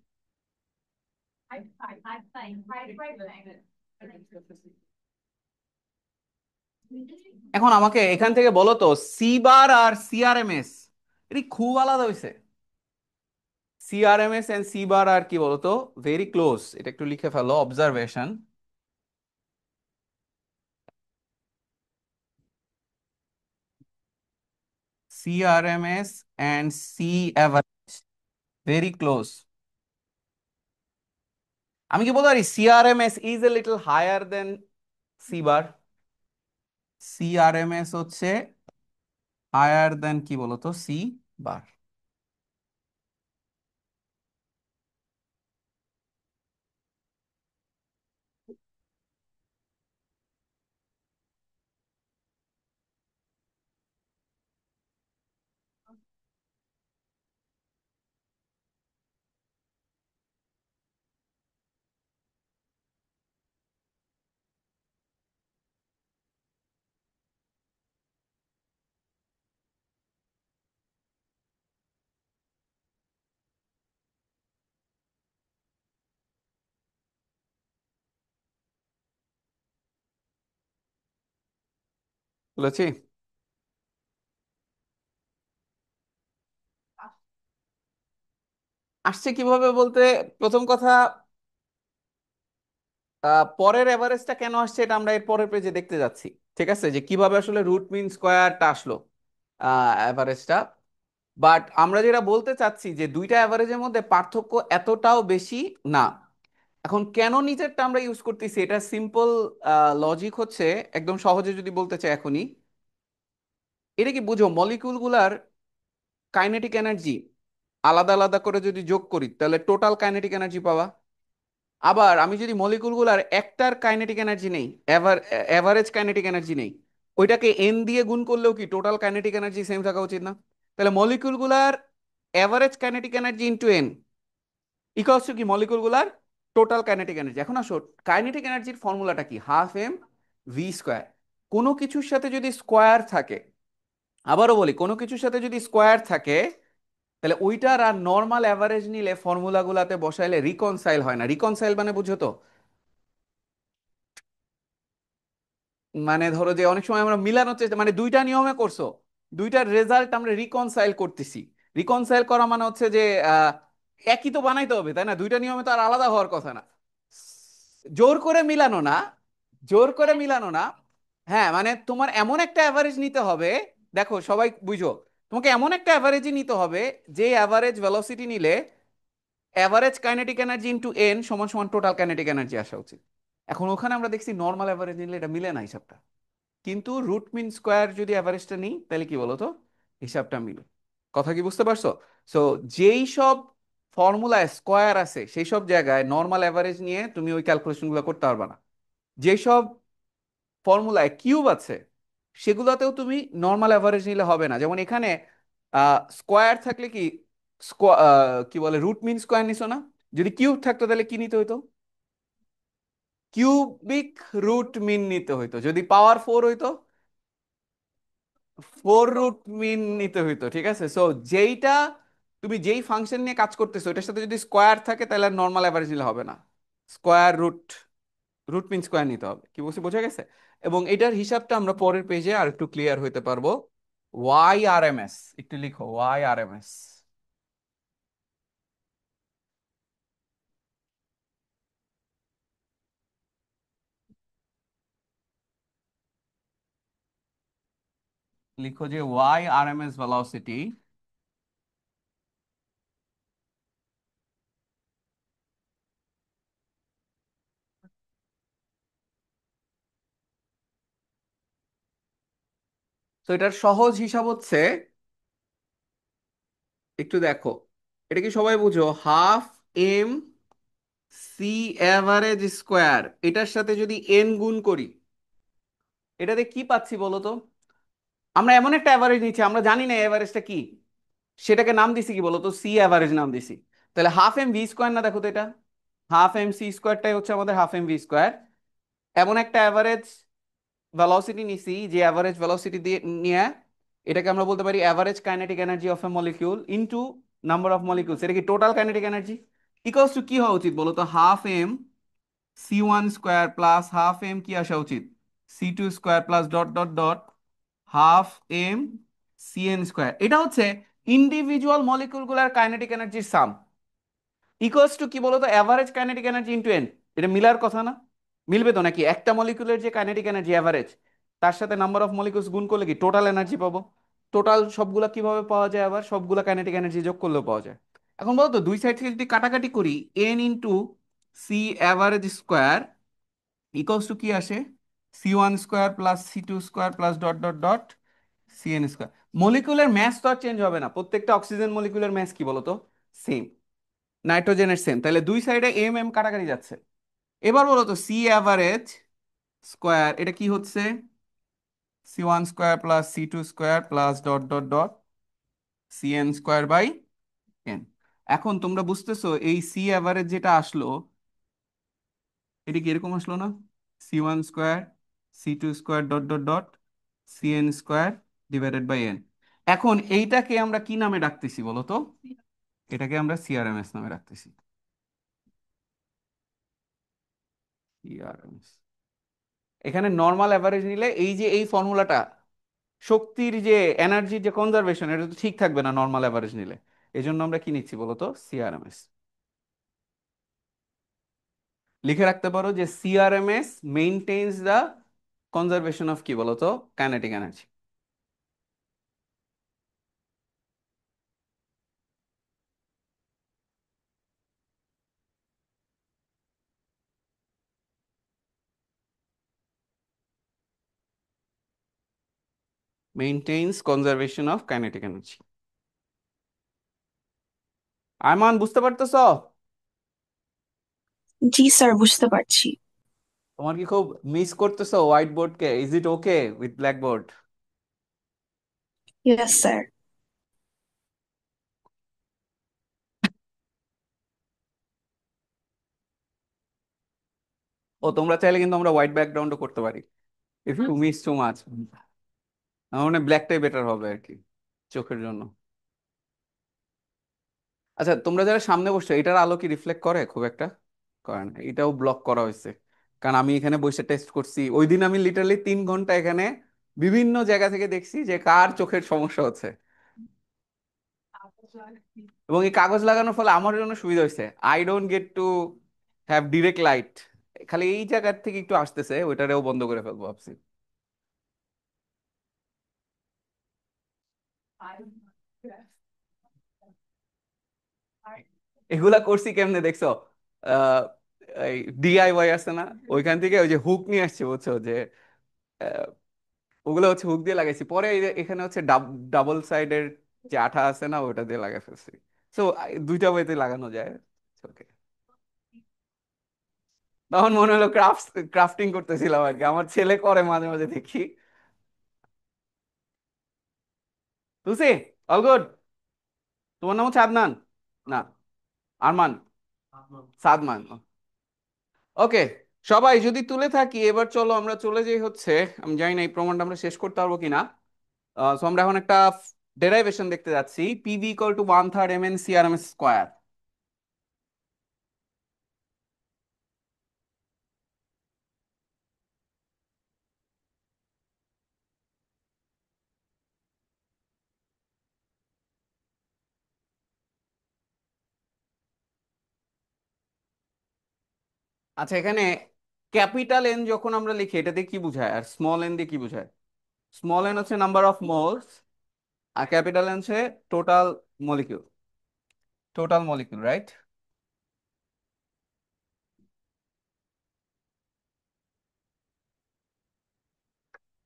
এখন আমাকে এখান থেকে বলো তো, সি বার আর সিআরএমএস এটি খুব আলাদা হয়েছে। সিআরএমএস এন্ড সি বার আর কি বলতো, ভেরি ক্লোজ। এটা একটু লিখে ফেলো, observation. CRMS and C average very close. আমি কি বলতে পারি CRMS is a little higher than C bar? CRMS হচ্ছে হায়ার দেন কি বলতো, সি বার। বলেছি। আসছে কিভাবে বলতে, প্রথম কথা, পরের এভারেজটা কেন আসছে এটা আমরা এর পরের পেজে দেখতে যাচ্ছি। ঠিক আছে, যে কিভাবে আসলে রুট মিন স্কোয়ারটা আসলো এভারেজটা। বাট আমরা যেটা বলতে চাচ্ছি যে দুইটা অ্যাভারেজের মধ্যে পার্থক্য এতটাও বেশি না। এখন কেন নিচেরটা আমরা ইউজ করতেছি, এটা সিম্পল লজিক হচ্ছে, একদম সহজে যদি বলতে চাই এখনই, এটা কি বুঝো, মলিকিউলগুলার কাইনেটিক এনার্জি আলাদা আলাদা করে যদি যোগ করি তাহলে টোটাল কাইনেটিক এনার্জি পাওয়া। আবার আমি যদি মলিকিউলগুলার একটার কাইনেটিক এনার্জি নেই, এভারেজ কাইনেটিক এনার্জি নেই, ওইটাকে এন দিয়ে গুণ করলেও কি টোটাল কাইনেটিক এনার্জি সেম থাকা উচিত না? তাহলে মলিকিউলগুলার average kinetic energy into N equals to কি মলিকিউলগুলার টোটাল কাইনেটিক এনার্জি। এখন আসো, কাইনেটিক এনার্জির ফর্মুলাটা কি? Half M V square. কোনো কিছুর সাথে যদি স্কোয়ার থাকে, আবারও বলি, কোনো কিছুর সাথে যদি স্কোয়ার থাকে, তাহলে ওইটার আর নর্মাল অ্যাভারেজ নিলে ফর্মুলাগুলাতে বসাইলে রিকনসাইল হয় না। রিকনসাইল মানে বুঝো তো, মানে ধরো যে অনেক সময় আমরা মিলানোর চেষ্টা, মানে দুইটা নিয়মে করছো, দুইটার রেজাল্ট আমরা রিকনসাইল করতেছি। রিকনসাইল করা মানে হচ্ছে যে আহ, একই তো বানাইতে হবে, তাই না? দুইটা নিয়মে তো আর আলাদা হওয়ার কথা না। জোর করে মিলানো না, জোর করে মিলানো না। হ্যাঁ, মানে তোমার এমন একটা অ্যাভারেজ নিতে হবে, দেখো সবাই বুঝো, তোমাকে এমন একটা অ্যাভারেজই নিতে হবে যে অ্যাভারেজ ভেলোসিটি নিলে average kinetic energy into N সমান সমান টোটাল কাইনেটিক এনার্জি আসা উচিত। এখন ওখানে আমরা দেখছি নর্মাল অ্যাভারেজ নিলে এটা মিলে না হিসাবটা। কিন্তু রুট মিন স্কোয়ার যদি অ্যাভারেজটা নিই তাহলে কি বলতো, হিসাবটা মিলে। কথা কি বুঝতে পারছো? সো যেই সব ফর্মুলায় স্কোয়ার আছে সেই সব জায়গায় নর্মাল অ্যাভারেজ নিয়ে তুমি ওই ক্যালকুলেশনগুলো করতে পারবে না। যেসব ফর্মুলায় কিউব আছে সেগুলোতেও তুমি নর্মাল অ্যাভারেজ নিলে হবে না। যেমন এখানে স্কোয়ার থাকলে কি, কি বলে, রুট মিন স্কোয়ার নিছো না? যদি কিউব থাকতো তাহলে কি নিতে হইতো? কিউবিক রুট মিন নিতে হইতো। যদি পাওয়ার ফোর হইতো, ফোর রুট মিন নিতে হইতো। ঠিক আছে, সো যেইটা তুমি যেই ফাংশন নিয়ে কাজ করতেছো ওইটার সাথে যদি স্কোয়ার থাকে তাহলে নর্মাল অ্যাভারেজ নিলে হবে না, square root, root mean square নিতে হবে। কি বলছি বোঝা গেছে? এবং এটার হিসাবটা আমরা পরের পেজে আর একটু ক্লিয়ার হইতে পারবো। ওয়াই আর এম এস, একটু লিখো ওয়াই আর এম এস। লিখো যে why R M S velocity, তো এটার সহজ হিসাব হচ্ছে, একটু দেখো, এটা কি সবাই বুঝো, half M C average square, এটার সাথে যদি এন গুণ করি, এটাতে কি পাচ্ছি বলো তো? আমরা এমন একটা অ্যাভারেজ নিচ্ছি, আমরা জানি না অ্যাভারেজটা কি, সেটাকে নাম দিছি কি বলো তো, সি অ্যাভারেজ নাম দিছি। তাহলে হাফ এম ভি স্কোয়ার না, দেখো তো এটা হাফ এম সি স্কোয়ারটাই হচ্ছে আমাদের হাফ এম ভি স্কোয়ার। এমন একটা অ্যাভারেজ ভেলোসিটি নিছি, যে অ্যাভারেজ ভেলোসিটি দিয়ে নিয়ে এটাকে আমরা বলতে পারি average kinetic energy of a molecule into number of molecules. এটা কি total kinetic energy, equals to কি হওয়া উচিত বলো তো, half M C one square plus half M কি আসা উচিত, C two square plus dot dot dot half M C N square. এটা হচ্ছে ইন্ডিভিজুয়াল মলিকিউলগুলার কাইনেটিক এনার্জির সাম, ইকুয়ালস টু কি বলতো, average kinetic energy into N. এটা মিলার কথা না? মিলবে তো নাকি? একটা মলিকিউলের যে কাইনেটিক এনার্জি অ্যাভারেজ, তার সাথে নাম্বার অফ মলিকিউলস গুণ করলে কি টোটাল এনার্জি পাবো। টোটাল সবগুলা কিভাবে পাওয়া যায়, আবার সবগুলা কাইনেটিক এনার্জি যোগ করলেও পাওয়া যায়। এখন বলতো দুই সাইড থেকে যদি কাটাকাটি করি, N into C average square equals to কি আসে, C one square plus C two square plus dot dot dot C N square. Molecular mass তো আর চেঞ্জ হবে না, প্রত্যেকটা অক্সিজেন মলিকুলার ম্যাস কি বলতো, সেম। নাইট্রোজেনের সেম, তাহলে দুই সাইডে এম এম কাটাকাটি যাচ্ছে। এবার বলো তো সি অ্যাভারেজ স্কোয়ার এটা কি হচ্ছে, C one square plus C two square plus dot dot dot C N square by N. এখন তোমরা বুঝতেছো এই সি অ্যাভারেজ যেটা আসলো, এটা কি এরকম আসলো না, C one square C two square dot dot dot C N square divided by N. এখন এইটাকে আমরা কি নামে ডাকতেছি বলো তো? এটাকে আমরা সিআরএমএস নামে রাখতেছি। সিআরএমএস, এখানে নর্মাল অ্যাভারেজ নিলে এই যে এই ফর্মুলাটা, শক্তির যে এনার্জির যে কনজারভেশন এটা তো ঠিক থাকবে না নর্মাল অ্যাভারেজ নিলে। এই জন্য আমরা কি নিচ্ছি বলতো, সিআরএমএস। লিখে রাখতে পারো যে CRMS maintains the conservation of কি বলতো, kinetic energy. Maintains conservation of kinetic energy. Ayman বুঝতে পারতেছো? জি স্যার, বুঝতে পারছি। তোমার কি খুব মিস করতেছো হোয়াইট বোর্ডকে? Is it okay with black board? Yes sir. ও তোমরা চাইলে কিন্তু আমরা হোয়াইট ব্যাকগ্রাউন্ডও করতে পারি, if you miss too much. আমার মানে ব্ল্যাকটাই বেটার হবে আর কি, চোখের জন্য। আচ্ছা তোমরা যারা সামনে বসছো, এটার আলো কি রিফ্লেক্ট করে খুব একটা? করে না, এটাও ব্লক করা হয়েছে। কারণ আমি এখানে বসে টেস্ট করছি ওই দিন, আমি লিটারালি 3 ঘন্টা এখানে বিভিন্ন জায়গা থেকে দেখছি যে কার চোখের সমস্যা হচ্ছে। এবং এই কাগজ লাগানোর ফলে আমার জন্য সুবিধা হয়েছে, I don't get to have direct light. খালি এই জায়গার থেকে একটু আসতেছে, ওইটারেও বন্ধ করে ফেলবো ভাবছি। এগুলা করছি কেমনে দেখছো? আহ এই ডিআইওয়াই আছে না, ওইখান থেকে ওই যে হুক নিয়ে আসছে বুঝছো, যে আহ, ওগুলো হচ্ছে হুক দিয়ে লাগাইছি, পরে এই যে এখানে হচ্ছে ডাবল সাইডের যে আঠা আছে না, ওটা দিয়ে লাগাই ফেলছি। সো দুইটা ওয়েতে লাগানো যায়। ওকে, তখন মনে হলো ক্রাফটিং করতেছিলাম আর কি, আমার ছেলে করে মাঝে মাঝে দেখি। তুলসি, অল গুড? তোমার নাম হচ্ছে আদনান? না, আরমান, সাদমান। ওকে, সবাই যদি তুলে থাকি এবার চলো আমরা চলে যাই হচ্ছে, আমি জানি না এই প্রমাণটা আমরা শেষ করতে পারবো কিনা। সো আমরা এখন একটা ডেরাইভেশন দেখতে যাচ্ছি, PV equal to 1/3 mn CRM square. আচ্ছা এখানে ক্যাপিটাল এন যখন আমরা লিখি এটা দিয়ে কি বোঝায়, আর স্মল এন দিয়ে কি বোঝায়? স্মল এন হচ্ছে নাম্বার অফ মোলস, আর ক্যাপিটাল এন হচ্ছে total molecule. Total molecule, right?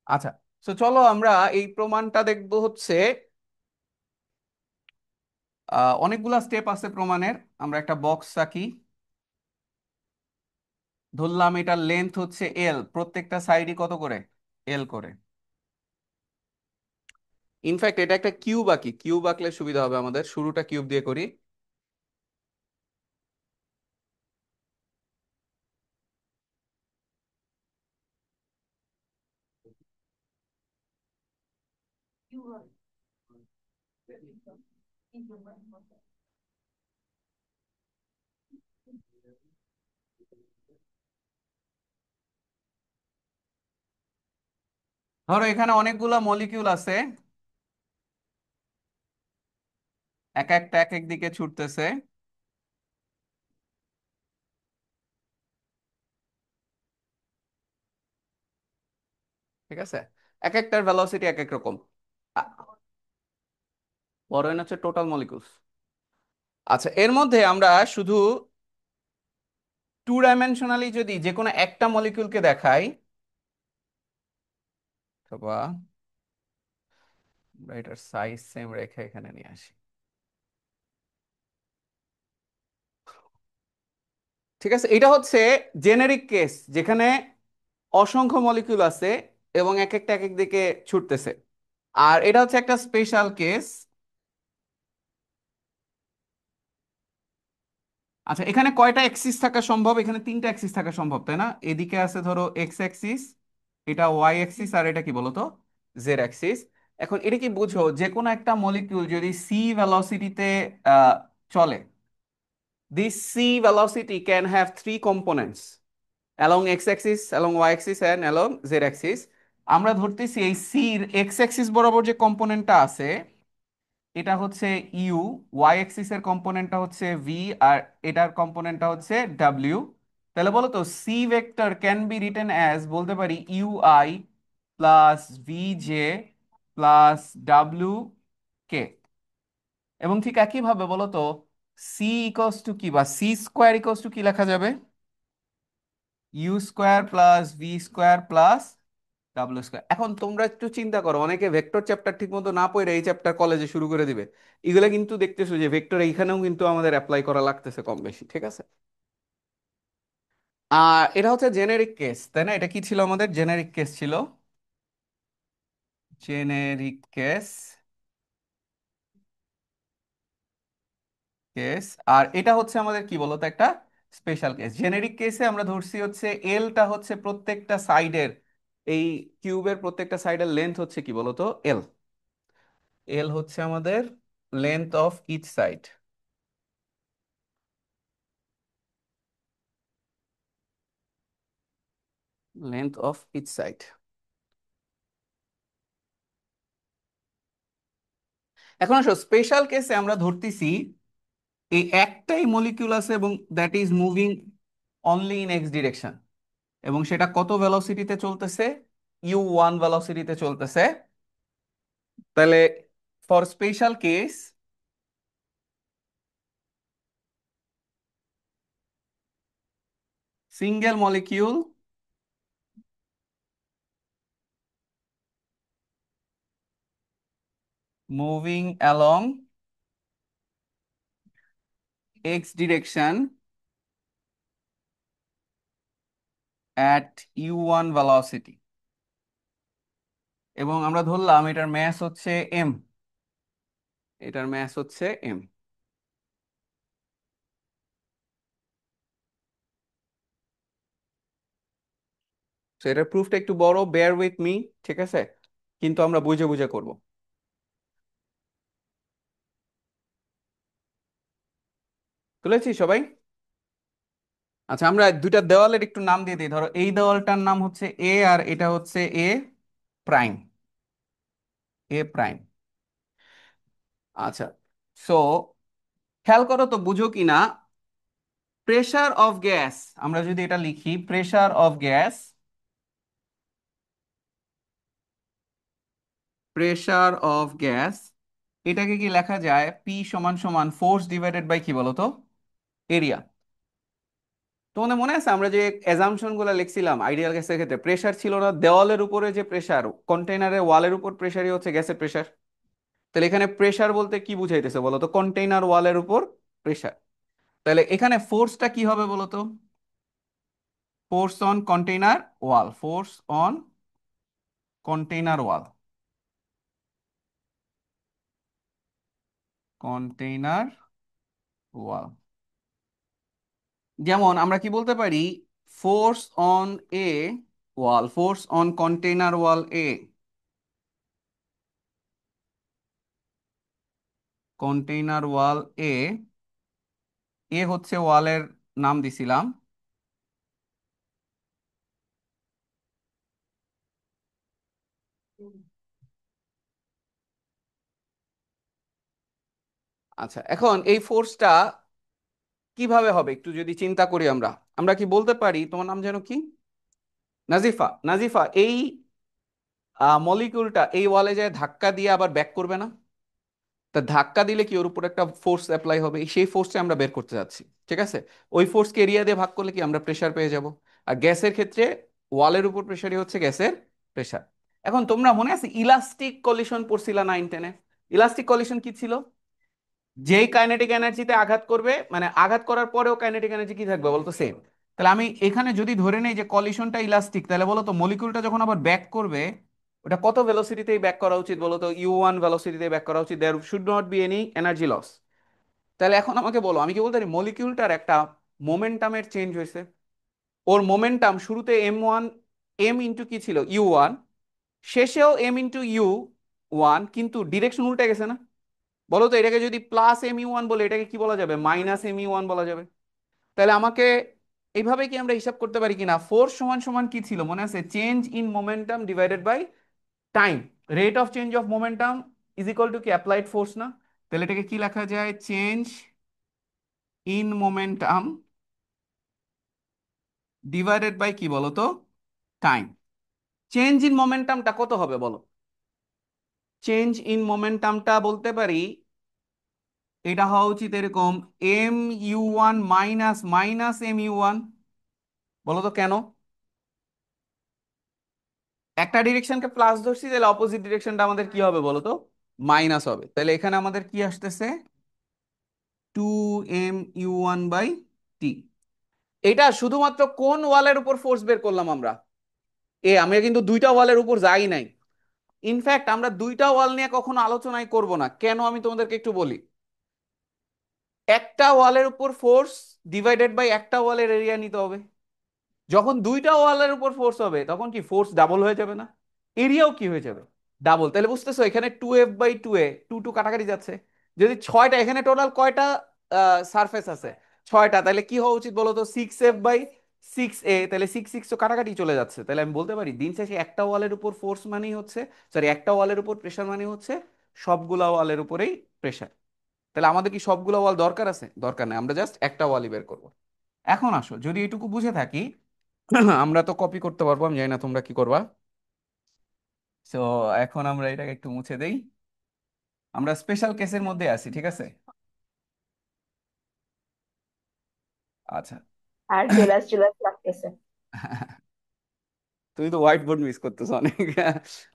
আচ্ছা, তো চলো আমরা এই প্রমাণটা দেখবো হচ্ছে, অনেকগুলা স্টেপ আছে প্রমাণের। আমরা একটা বক্স আঁকি, ধরলাম এটার লেন্থ হচ্ছে এল, প্রত্যেকটা সাইডই কত করে? এল করে। ইনফ্যাক্ট এটা একটা কিউব আঁকি, কিউব আঁকলে সুবিধা হবে আমাদের, শুরুটা কিউব দিয়ে করি। ধরো এখানে অনেকগুলা মলিকিউল আছে, এক একটা এক এক দিকে ছুটতেছে, ঠিক আছে? এক একটার ভেলোসিটি এক এক রকম। আ- বড় এন হচ্ছে টোটাল মলিকিউলস। আচ্ছা এর মধ্যে আমরা শুধু 2 ডাইমেনশনালি যদি যে কোনো একটা মলিকিউলকে দেখাই, অথবা আমরা এটার সাইজ সেম রেখে এখানে নিয়ে আসি, ঠিক আছে? এটা হচ্ছে জেনেরিক কেস যেখানে অসংখ্য মলিকিউল আছে এবং এক একটা এক এক দিকে ছুটতেছে। আর এটা হচ্ছে একটা স্পেশাল কেস। আচ্ছা এখানে কয়টা অ্যাক্সিস থাকা সম্ভব? এখানে 3টা অ্যাক্সিস থাকা সম্ভব, তাই না? এদিকে আছে ধরো এক্স অ্যাক্সিস, এটা ওয়াই অ্যাক্সিস, আর এটা কি বলতো, জেড অ্যাক্সিস। এখন এটা কি বুঝো, যে কোনো একটা মলিকিউল যদি সি ভেলোসিটিতে চলে, this C velocity can have 3 components along x axis, along y axis and along z axis. আমরা ধরতেছি এই সির এক্স অ্যাক্সিস বরাবর যে কম্পোনেন্টটা আছে এটা হচ্ছে ইউ, ওয়াই অ্যাক্সিস এর কম্পোনেন্টটা হচ্ছে ভি, আর এটার কম্পোনেন্টটা হচ্ছে ডাব্লিউ। তাহলে বলো তো C vector can be written as, বলতে পারি U I plus V J plus W K. এবং ঠিক একইভাবে বলো তো সি ইকোয়াস টু কি, বা সি স্কোয়ার ইকোয়াস টু কি লেখা যাবে? U square plus V square plus W square. এখন তোমরা একটু চিন্তা করো, অনেকে ভেক্টর চ্যাপ্টার ঠিক মতো না পড়ে এই চ্যাপ্টার কলেজে শুরু করে দিবে। এগুলা কিন্তু দেখতেছো যে ভেক্টর এইখানেও কিন্তু আমাদের অ্যাপ্লাই করা লাগতেছে কম বেশি, ঠিক আছে? আর এটা হচ্ছে জেনেরিক কেস, তাই না? এটা কি ছিল আমাদের? জেনেরিক কেস ছিল, জেনেরিক কেস। কেস আর এটা হচ্ছে আমাদের কি বলতো একটা স্পেশাল কেস। জেনেরিক কেসে আমরা ধরছি হচ্ছে এলটা হচ্ছে প্রত্যেকটা সাইডের, এই কিউবের প্রত্যেকটা সাইডের লেন্থ হচ্ছে কি বলতো এল। এল হচ্ছে আমাদের length of each side, length of each side. এখন আসো স্পেশাল কেসে আমরা ধরতেছি এই একটাই মলিকিউল আছে এবং that is moving only in x direction, এবং সেটা কত ভেলোসিটিতে চলতেছে? u1 ভেলোসিটিতে চলতেছে। তাহলে for special case single molecule moving along x direction at u1 velocity, এবং আমরা ধরলাম এটার ম্যাস হচ্ছে m, এটার ম্যাস হচ্ছে m। তো এটার প্রুফটা একটু বড়, বেয়ার উইথ মি, ঠিক আছে? কিন্তু আমরা বুঝে বুঝে করব। তুলেছি সবাই? আচ্ছা, আমরা দুইটা দেওয়ালের একটু নাম দিয়ে দিই। ধরো এই দেওয়ালটার নাম হচ্ছে এ, আর এটা হচ্ছে এ প্রাইম, এ প্রাইম। আচ্ছা, সো খেয়াল করো তো বুঝো কিনা, প্রেসার অফ গ্যাস, আমরা যদি এটা লিখি pressure of gas, pressure of gas, এটাকে কি লেখা যায়? পি সমান সমান ফোর্স ডিভাইডেড বাই কি বলতো এরিয়া। তোমাদের মনে আছে আমরা যে অ্যাজাম্পশন গুলো লিখছিলাম আইডিয়াল গ্যাসের ক্ষেত্রে? প্রেসার ছিল না দেওয়ালের উপরে যে প্রেসার, কন্টেইনারের ওয়ালের উপর প্রেসারই হচ্ছে গ্যাসের প্রেসার। তাহলে এখানে প্রেসার বলতে কি বুঝাইতেছে বলতো? কন্টেইনার ওয়ালের উপর প্রেসার। তাহলে এখানে ফোর্সটা কি হবে বলতো? Force on container wall, force on container wall, container wall. যেমন আমরা কি বলতে পারি, force on A wall, force on container wall A, container wall A, A হচ্ছে ওয়ালের নাম দিছিলাম। আচ্ছা, এখন এই ফোর্সটা কিভাবে হবে একটু যদি চিন্তা করি আমরা। আমরা কি বলতে পারি, তোমার নাম যেন কি? নাজিফা। নাজিফা, এই মলিকিউলটা এই ওয়ালে যায় ধাক্কা দিয়ে আবার ব্যাক করবে না? তা ধাক্কা দিলে কি ওর উপর একটা ফোর্স অ্যাপ্লাই হবে, সেই ফোর্সটা আমরা বের করতে যাচ্ছি, ঠিক আছে? ওই ফোর্সকে এরিয়া দিয়ে ভাগ করলে কি আমরা প্রেসার পেয়ে যাব। আর গ্যাসের ক্ষেত্রে ওয়ালের উপর প্রেসারই হচ্ছে গ্যাসের প্রেসার। এখন তোমরা মনে আছে ইলাস্টিক কলিশন পড়ছিলা 9-10-এ? ইলাস্টিক কলিশন কি ছিল? যেই কাইনেটিক এনার্জিতে আঘাত করবে, মানে আঘাত করার পরেও কাইনেটিক এনার্জি কি থাকবে বলতো? সেম। তাহলে আমি এখানে যদি ধরে নেই যে কলিশনটা ইলাস্টিক, তাহলে বলো তো মলিকিউলটা যখন আবার ব্যাক করবে ওটা কত ভেলোসিটিতেই ব্যাক করা উচিত বলো তো? u1 ভেলোসিটিতে ব্যাক করা উচিত, there should not be any energy loss. তাহলে এখন আমাকে বলো, আমি কি বলতে পারি মলিকিউলটার একটা মোমেন্টামের চেঞ্জ হয়েছে? ওর মোমেন্টাম শুরুতে m1, m ইন্টু কি ছিল u1, শেষেও m ইন্টু u1, কিন্তু ডিরেকশন উল্টে গেছে না? বলো তো এটাকে যদি প্লাস এম ইউ ওয়ান বলে এটাকে কি বলা যাবে? মাইনাস এম ইউ ওয়ান বলা যাবে। তাহলে আমাকে এইভাবে কি আমরা হিসাব করতে পারি কিনা? ফোর্স সমান সমান কি ছিল মনে আছে? Change in momentum divided by time. Rate of change of momentum is equal to কি অ্যাপ্লাইড ফোর্স না? তাহলে এটাকে কি লেখা যায়? Change in momentum divided by কি বলো তো? টাইম। চেঞ্জ ইন মোমেন্টামটা কত হবে বলো? চেঞ্জ ইন মোমেন্টামটা বলতে পারি এটা হওয়া উচিত এরকম, mu1 মাইনাস মাইনাস mu1। বলো তো কেন? একটা ডিরেকশনকে প্লাস ধরছি, তাহলে অপোজিট ডিরেকশনটা আমাদের কি হবে বলো তো? মাইনাস হবে। তাহলে এখানে আমাদের কি আসতেছে? 2mu1/t। এটা শুধুমাত্র কোন ওয়ালের উপর ফোর্স বের করলাম আমরা? আমরা কিন্তু দুইটা ওয়ালের উপর যাই নাই। ইনফ্যাক্ট আমরা দুইটা ওয়াল নিয়ে কখনো আলোচনাই করব না। কেন আমি তোমাদেরকে একটু বলি। একটা ওয়ালের উপর ফোর্স ডিভাইডেড বাই একটা ওয়ালের এরিয়া নিতে হবে। যখন দুইটা ওয়ালের উপর ফোর্স হবে তখন কি ফোর্স ডাবল হয়ে যাবে না? এরিয়াও কি হয়ে যাবে? ডাবল। তাহলে বুঝতেছো এখানে 2f/2a, 2 কাটাকাটি যাচ্ছে। যদি ছয়টা, এখানে টোটাল কয়টা সারফেস আছে? ছয়টা। তাহলে কি হওয়া উচিত বলো তো? 6f/6a। তাহলে 6 6 তো কাটাকাটি চলে যাচ্ছে। তাহলে আমি বলতে পারি দিন শেষে একটা ওয়ালের উপর ফোর্স মানেই হচ্ছে, সরি, একটা ওয়ালের উপর প্রেশার মানে হচ্ছে সবগুলা ওয়ালের উপরেই প্রেশার। তাহলে আমাদের কি সবগুলো ওয়াল দরকার আছে? দরকার নেই, আমরা জাস্ট একটা ওয়ালই বের করবো। এখন আসো, যদি এটুকু বুঝে থাকি আমরা তো কপি করতে পারবো, আমি জানি না তোমরা কি করবা। তো এখন আমরা এটাকে একটু মুছে দেই। আমরা স্পেশাল কেসের মধ্যে আছি, ঠিক আছে? আচ্ছা। আর জেলাস জেলাস লাগতেছে। তুমি তো হোয়াইট বোর্ড মিস করতেছো অনেক।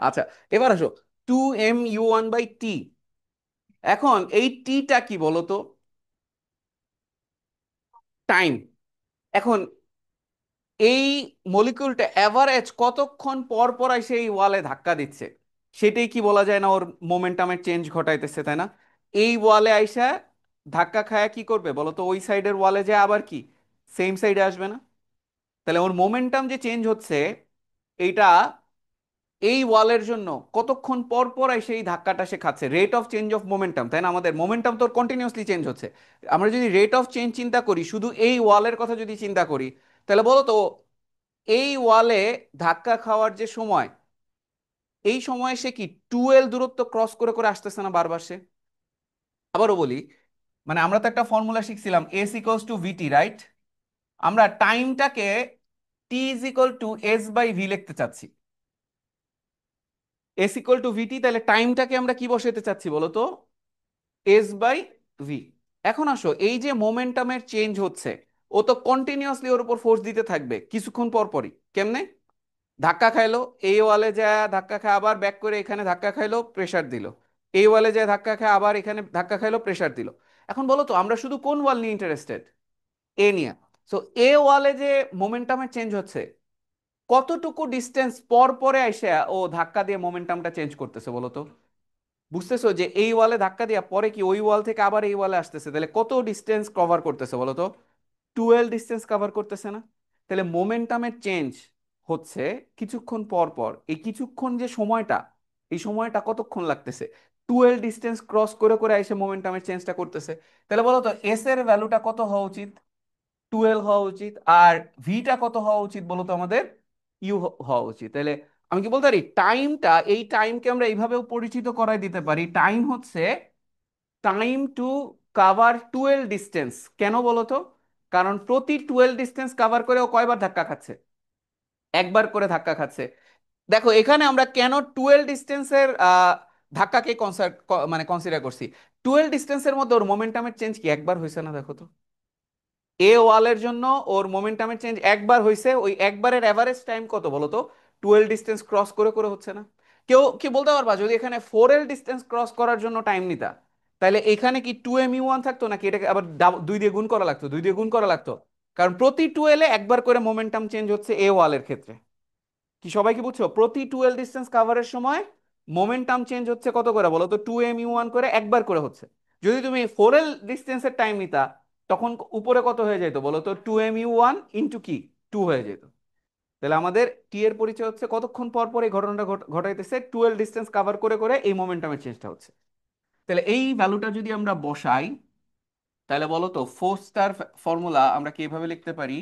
আচ্ছা, এবার আসো, 2mu1/t। এখন এই টিটা কি বলো তো? টাইম। এখন এই মলিকিউলটা এভারেজ কতক্ষণ পর পর এসে এই ওয়ালে ধাক্কা দিচ্ছে, সেটাই কি বলা যায় না ওর মোমেন্টামের চেঞ্জ ঘটাইতেছে, তাই না? এই ওয়ালে আইসা ধাক্কা খায় কি করবে বলো তো? ওই সাইডের ওয়ালে যায় আবার কি সেম সাইডে আসবে না? তাহলে ওর মোমেন্টাম যে চেঞ্জ হচ্ছে এইটা এই ওয়ালের জন্য কতক্ষণ পর পর এসে এই ধাক্কাটা সে খাচ্ছে, rate of change of momentum, তাই না? আমাদের মোমেন্টাম তো কন্টিনিউয়াসলি চেঞ্জ হচ্ছে। আমরা যদি রেট অফ চেঞ্জ চিন্তা করি, শুধু এই ওয়ালের কথা যদি চিন্তা করি, তাহলে বলো তো এই ওয়ালে ধাক্কা খাওয়ার যে সময়, এই সময়ে সে কি 2l দূরত্ব ক্রস করে করে আসতেছে না বারবার সে? আবারও বলি, মানে আমরা তো একটা ফর্মুলা শিখছিলাম, s = vt, রাইট? আমরা টাইমটাকে t = s/v লিখতে চাচ্ছি। s = vt, তাহলে টাইমটাকে আমরা কি বসাতে চাচ্ছি বলো তো? s/v। এখন আসো, এই যে মোমেন্টামের চেঞ্জ হচ্ছে, ও তো কন্টিনিউয়াসলি ওর উপর ফোর্স দিতে থাকবে কিছুক্ষণ পর পরই। কেমনে? ধাক্কা খাইলো, এই ওয়ালে যায় ধাক্কা খায়, আবার ব্যাক করে এখানে ধাক্কা খাইলো, প্রেসার দিল। এই ওয়ালে যায় ধাক্কা খায়, আবার এখানে ধাক্কা খাইলো, প্রেসার দিল। এখন বলো তো আমরা শুধু কোন ওয়াল নিয়ে ইন্টারেস্টেড? এ নিয়ে। সো এ ওয়ালে যে মোমেন্টামের চেঞ্জ হচ্ছে, কতটুকু ডিস্টেন্স পর পরে এসে ও ধাক্কা দিয়ে মোমেন্টামটা চেঞ্জ করতেছে বলো তো? বুঝতেছো যে এই ওয়ালে ধাক্কা দেওয়া পরে কি ওই ওয়াল থেকে আবার এই ওয়ালে আসতেছে, তাহলে কত ডিস্টেন্স কভার করতেছে বলো তো? 12 ডিস্টেন্স কভার করতেছে না? তাহলে মোমেন্টামের চেঞ্জ হচ্ছে কিছুক্ষণ পর পর। এই কিছুক্ষণ যে সময়টা, এই সময়টা কতক্ষণ লাগতেছে? 12 ডিস্টেন্স ক্রস করে করে এসে মোমেন্টামের চেঞ্জটা করতেছে। তাহলে বলো তো এস এর ভ্যালুটা কত হওয়া উচিত? 12 হওয়া উচিত। আর ভিটা কত হওয়া উচিত বলো তো আমাদের? ইউ হওয়া উচিত। তাহলে আমি কি বলতে পারি টাইমটা, এই টাইমকে আমরা এইভাবেও পরিচিত করাই দিতে পারি, টাইম হচ্ছে টাইম টু কাভার 12 ডিস্টেন্স। কেন বলো তো? কারণ প্রতি 12 ডিস্টেন্স কাভার করে ও কয়বার ধাক্কা খাচ্ছে? একবার করে ধাক্কা খাচ্ছে। দেখো এখানে আমরা কেন 12 ডিস্টেন্সের ধাক্কাকে মানে কনসিডার করছি। 12 ডিস্টেন্সের মধ্যে ওর মোমেন্টামের চেঞ্জ কি একবার হয়েছে না? দেখো তো, এ ওয়ালের জন্য ওর মোমেন্টামের চেঞ্জ একবার হয়েছে। ওই একবারের এভারেজ টাইম কত বলো তো? 12 ডিস্টেন্স ক্রস করে করে হচ্ছে না? কেউ কি বলতে পারবা যদি এখানে 4l ডিস্টেন্স ক্রস করার জন্য টাইম নিতা, তাহলে এখানে কি 2mu1 থাকতো নাকি এটাকে আবার 2 দিয়ে গুণ করা লাগতো? 2 দিয়ে গুণ করা লাগতো। কারণ প্রতি 12 একবার করে মোমেন্টাম চেঞ্জ হচ্ছে এ ওয়ালের ক্ষেত্রে। কি সবাই কি বুঝছো? প্রতি 12 ডিস্টেন্স কাভারের সময় মোমেন্টাম চেঞ্জ হচ্ছে কত করে বলো তো? 2mu1 করে একবার করে হচ্ছে। যদি তুমি 4l ডিস্টেন্সের টাইম নিতা, তখন উপরে কত হয়ে যেত বলো তো? 2mu1 ইন্টু কি 2 হয়ে যেত। তাহলে আমাদের টি এর পরিচয় হচ্ছে কতক্ষণ পর পর এই ঘটনাটা ঘটাইতেছে, 12 ডিস্টেন্স কাভার করে করে এই মোমেন্টামের চেঞ্জটা হচ্ছে। তাহলে এই ভ্যালুটা যদি আমরা বসাই, তাহলে বলো তো ফোর্সটার ফর্মুলা আমরা কিভাবে লিখতে পারি?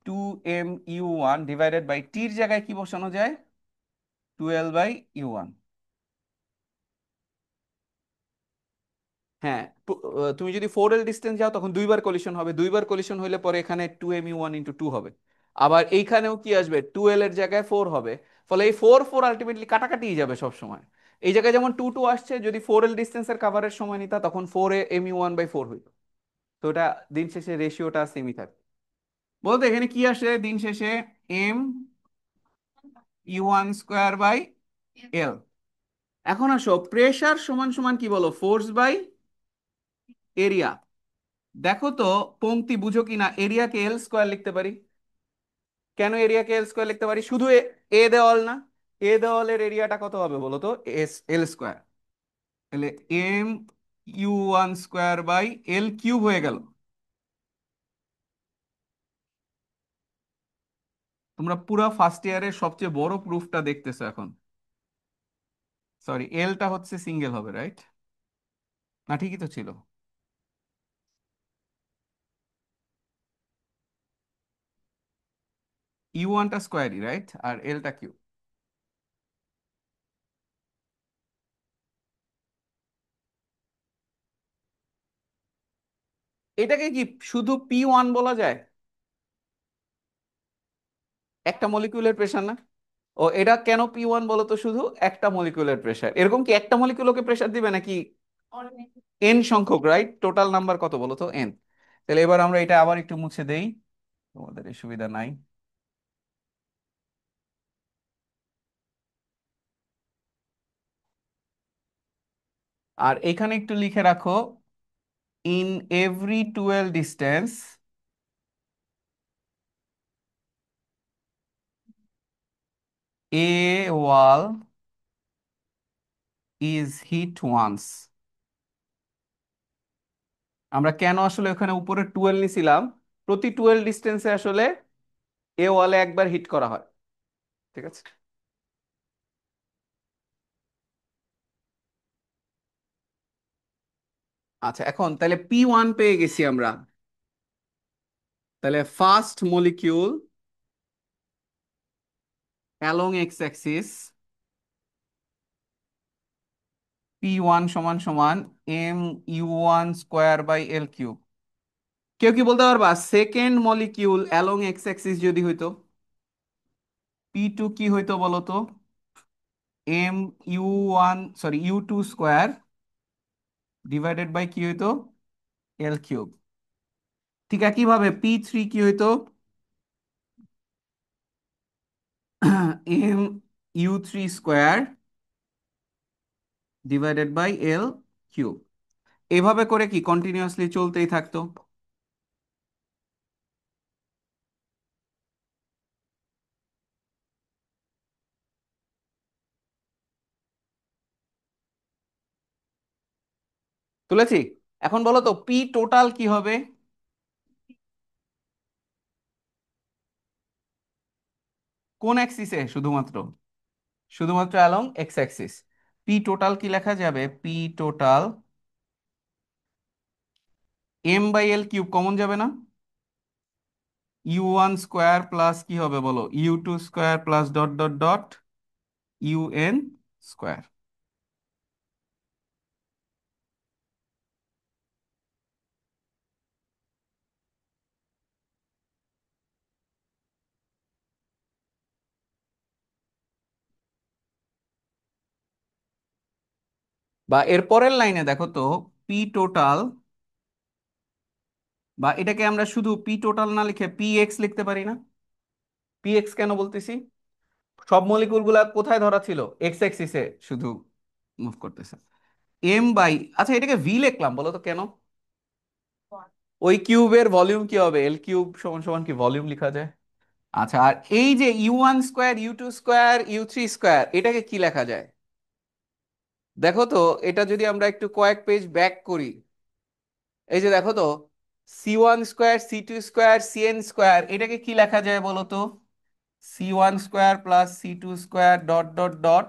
2mu1 ডিভাইডেড বাই টির জায়গায় কি বসানো যায়? 12/u1। হ্যাঁ, তুমি যদি 4L ডিস্টেন্স যাও তখন দুইবার কলিশন হবে, দুইবার কলিশন হলে পরে এখানে 2mu1 × 2 হবে। আবার এইখানেও কি আসবে, 2L এর জায়গায় 4 হবে। ফলে এই 4 4 আলটিমেটলি কাটাকাটিই যাবে সব সময়। এই জায়গায় যেমন 2 2 আসছে, যদি 4L ডিস্টেন্সের কাভারের সময় নিতা তখন 4mu1/4 হইতো। তো ওটা দিন শেষে রেশিওটা সেমই থাকে। বলতে এখানে কি আসে দিন শেষে? mu1² by L। এখন আসো, প্রেসার সমান সমান কি বলো? Force by area. দেখো তো পংক্তি বুঝো কিনা, এরিয়াকে এল স্কোয়ার লিখতে পারি। কেন এরিয়াকে এল স্কোয়ার লিখতে পারি? শুধু এ দেওয়াল না, এ দেওয়ালের এরিয়াটা কত হবে বলো তো? এল স্কোয়ার। তাহলে mu1² বাই L³ হয়ে গেল। তোমরা পুরা ফার্স্ট ইয়ারের সবচেয়ে বড় প্রুফটা দেখতেছো এখন। সরি, এলটা হচ্ছে সিঙ্গেল হবে, রাইট? না, ঠিকই তো ছিল। ইউ1টা স্কোয়ারই, রাইট? আর এলটা কিউ। এটাকে কি শুধু P1 বলা যায়? একটা মলিকিউলের প্রেশার না? ও, এটা কেন P1 বলো তো? শুধু একটা মলিকিউলের প্রেশার। এরকম কি একটা মলিকিউলকে প্রেশার দিবে নাকি এন সংখ্যক, রাইট? টোটাল নাম্বার কত বলো তো? এন। তাহলে এবার আমরা এটা আবার একটু মুছে দেই, তোমাদের এই সুবিধা নাই। আর এখানে একটু লিখে রাখো, in every 12 distance a wall is hit once। আমরা কেন আসলে ওখানে উপরে 12 নিছিলাম? প্রতি 12 ডিস্টেন্সে আসলে এ ওয়ালে একবার হিট করা হয়। ঠিক আছে। আচ্ছা, এখন তাহলে P1 পেয়ে গেছি আমরা। তাহলে first molecule along x Axis, P1 সমান সমান mu1² বাই L³। কেউ কি বলতে পারবা second molecule along x Axis যদি হইতো? P2 কি হইতো বলো তো? mu1, sorry, u2² divided by কি হইতো? L³। ঠিক একইভাবে P3 কি হইতো? mu3² divided by L³। এভাবে করে কি কন্টিনিউয়াসলি চলতেই থাকতো। তুলেছি? এখন বলো তো পি টোটাল কি হবে? কোন অ্যাক্সিসে? শুধুমাত্র শুধুমাত্র along x Axis. P total কি লেখা যাবে? পি টোটাল m/L³ কমন যাবে না? u1² প্লাস কি হবে বলো? u2² plus dot dot dot un²। বা এর পরের লাইনে দেখো তো, পি টোটাল, বা এটাকে আমরা শুধু পি টোটাল না লিখে পি এক্স লিখতে পারি না? পি এক্স কেন বলতেছি? সব মলিকুল গুলা কোথায় ধরা ছিল? এক্স অ্যাক্সিসে শুধু মুভ করতেছে। আচ্ছা, এটাকে ভি লিখলাম বলো তো কেন? ওই কিউবের ভলিউম কি হবে? L³ সমান সমান কি ভলিউম লেখা যায়? আচ্ছা, আর এই যে u1², u2², u3², এটাকে কি লেখা যায়? দেখো তো, এটা যদি আমরা একটু কয়েক পেজ ব্যাক করি, এই যে দেখো তো, c1² c2² cn², এটাকে কি লেখা যায় বলো তো? c1² plus c2² dot dot dot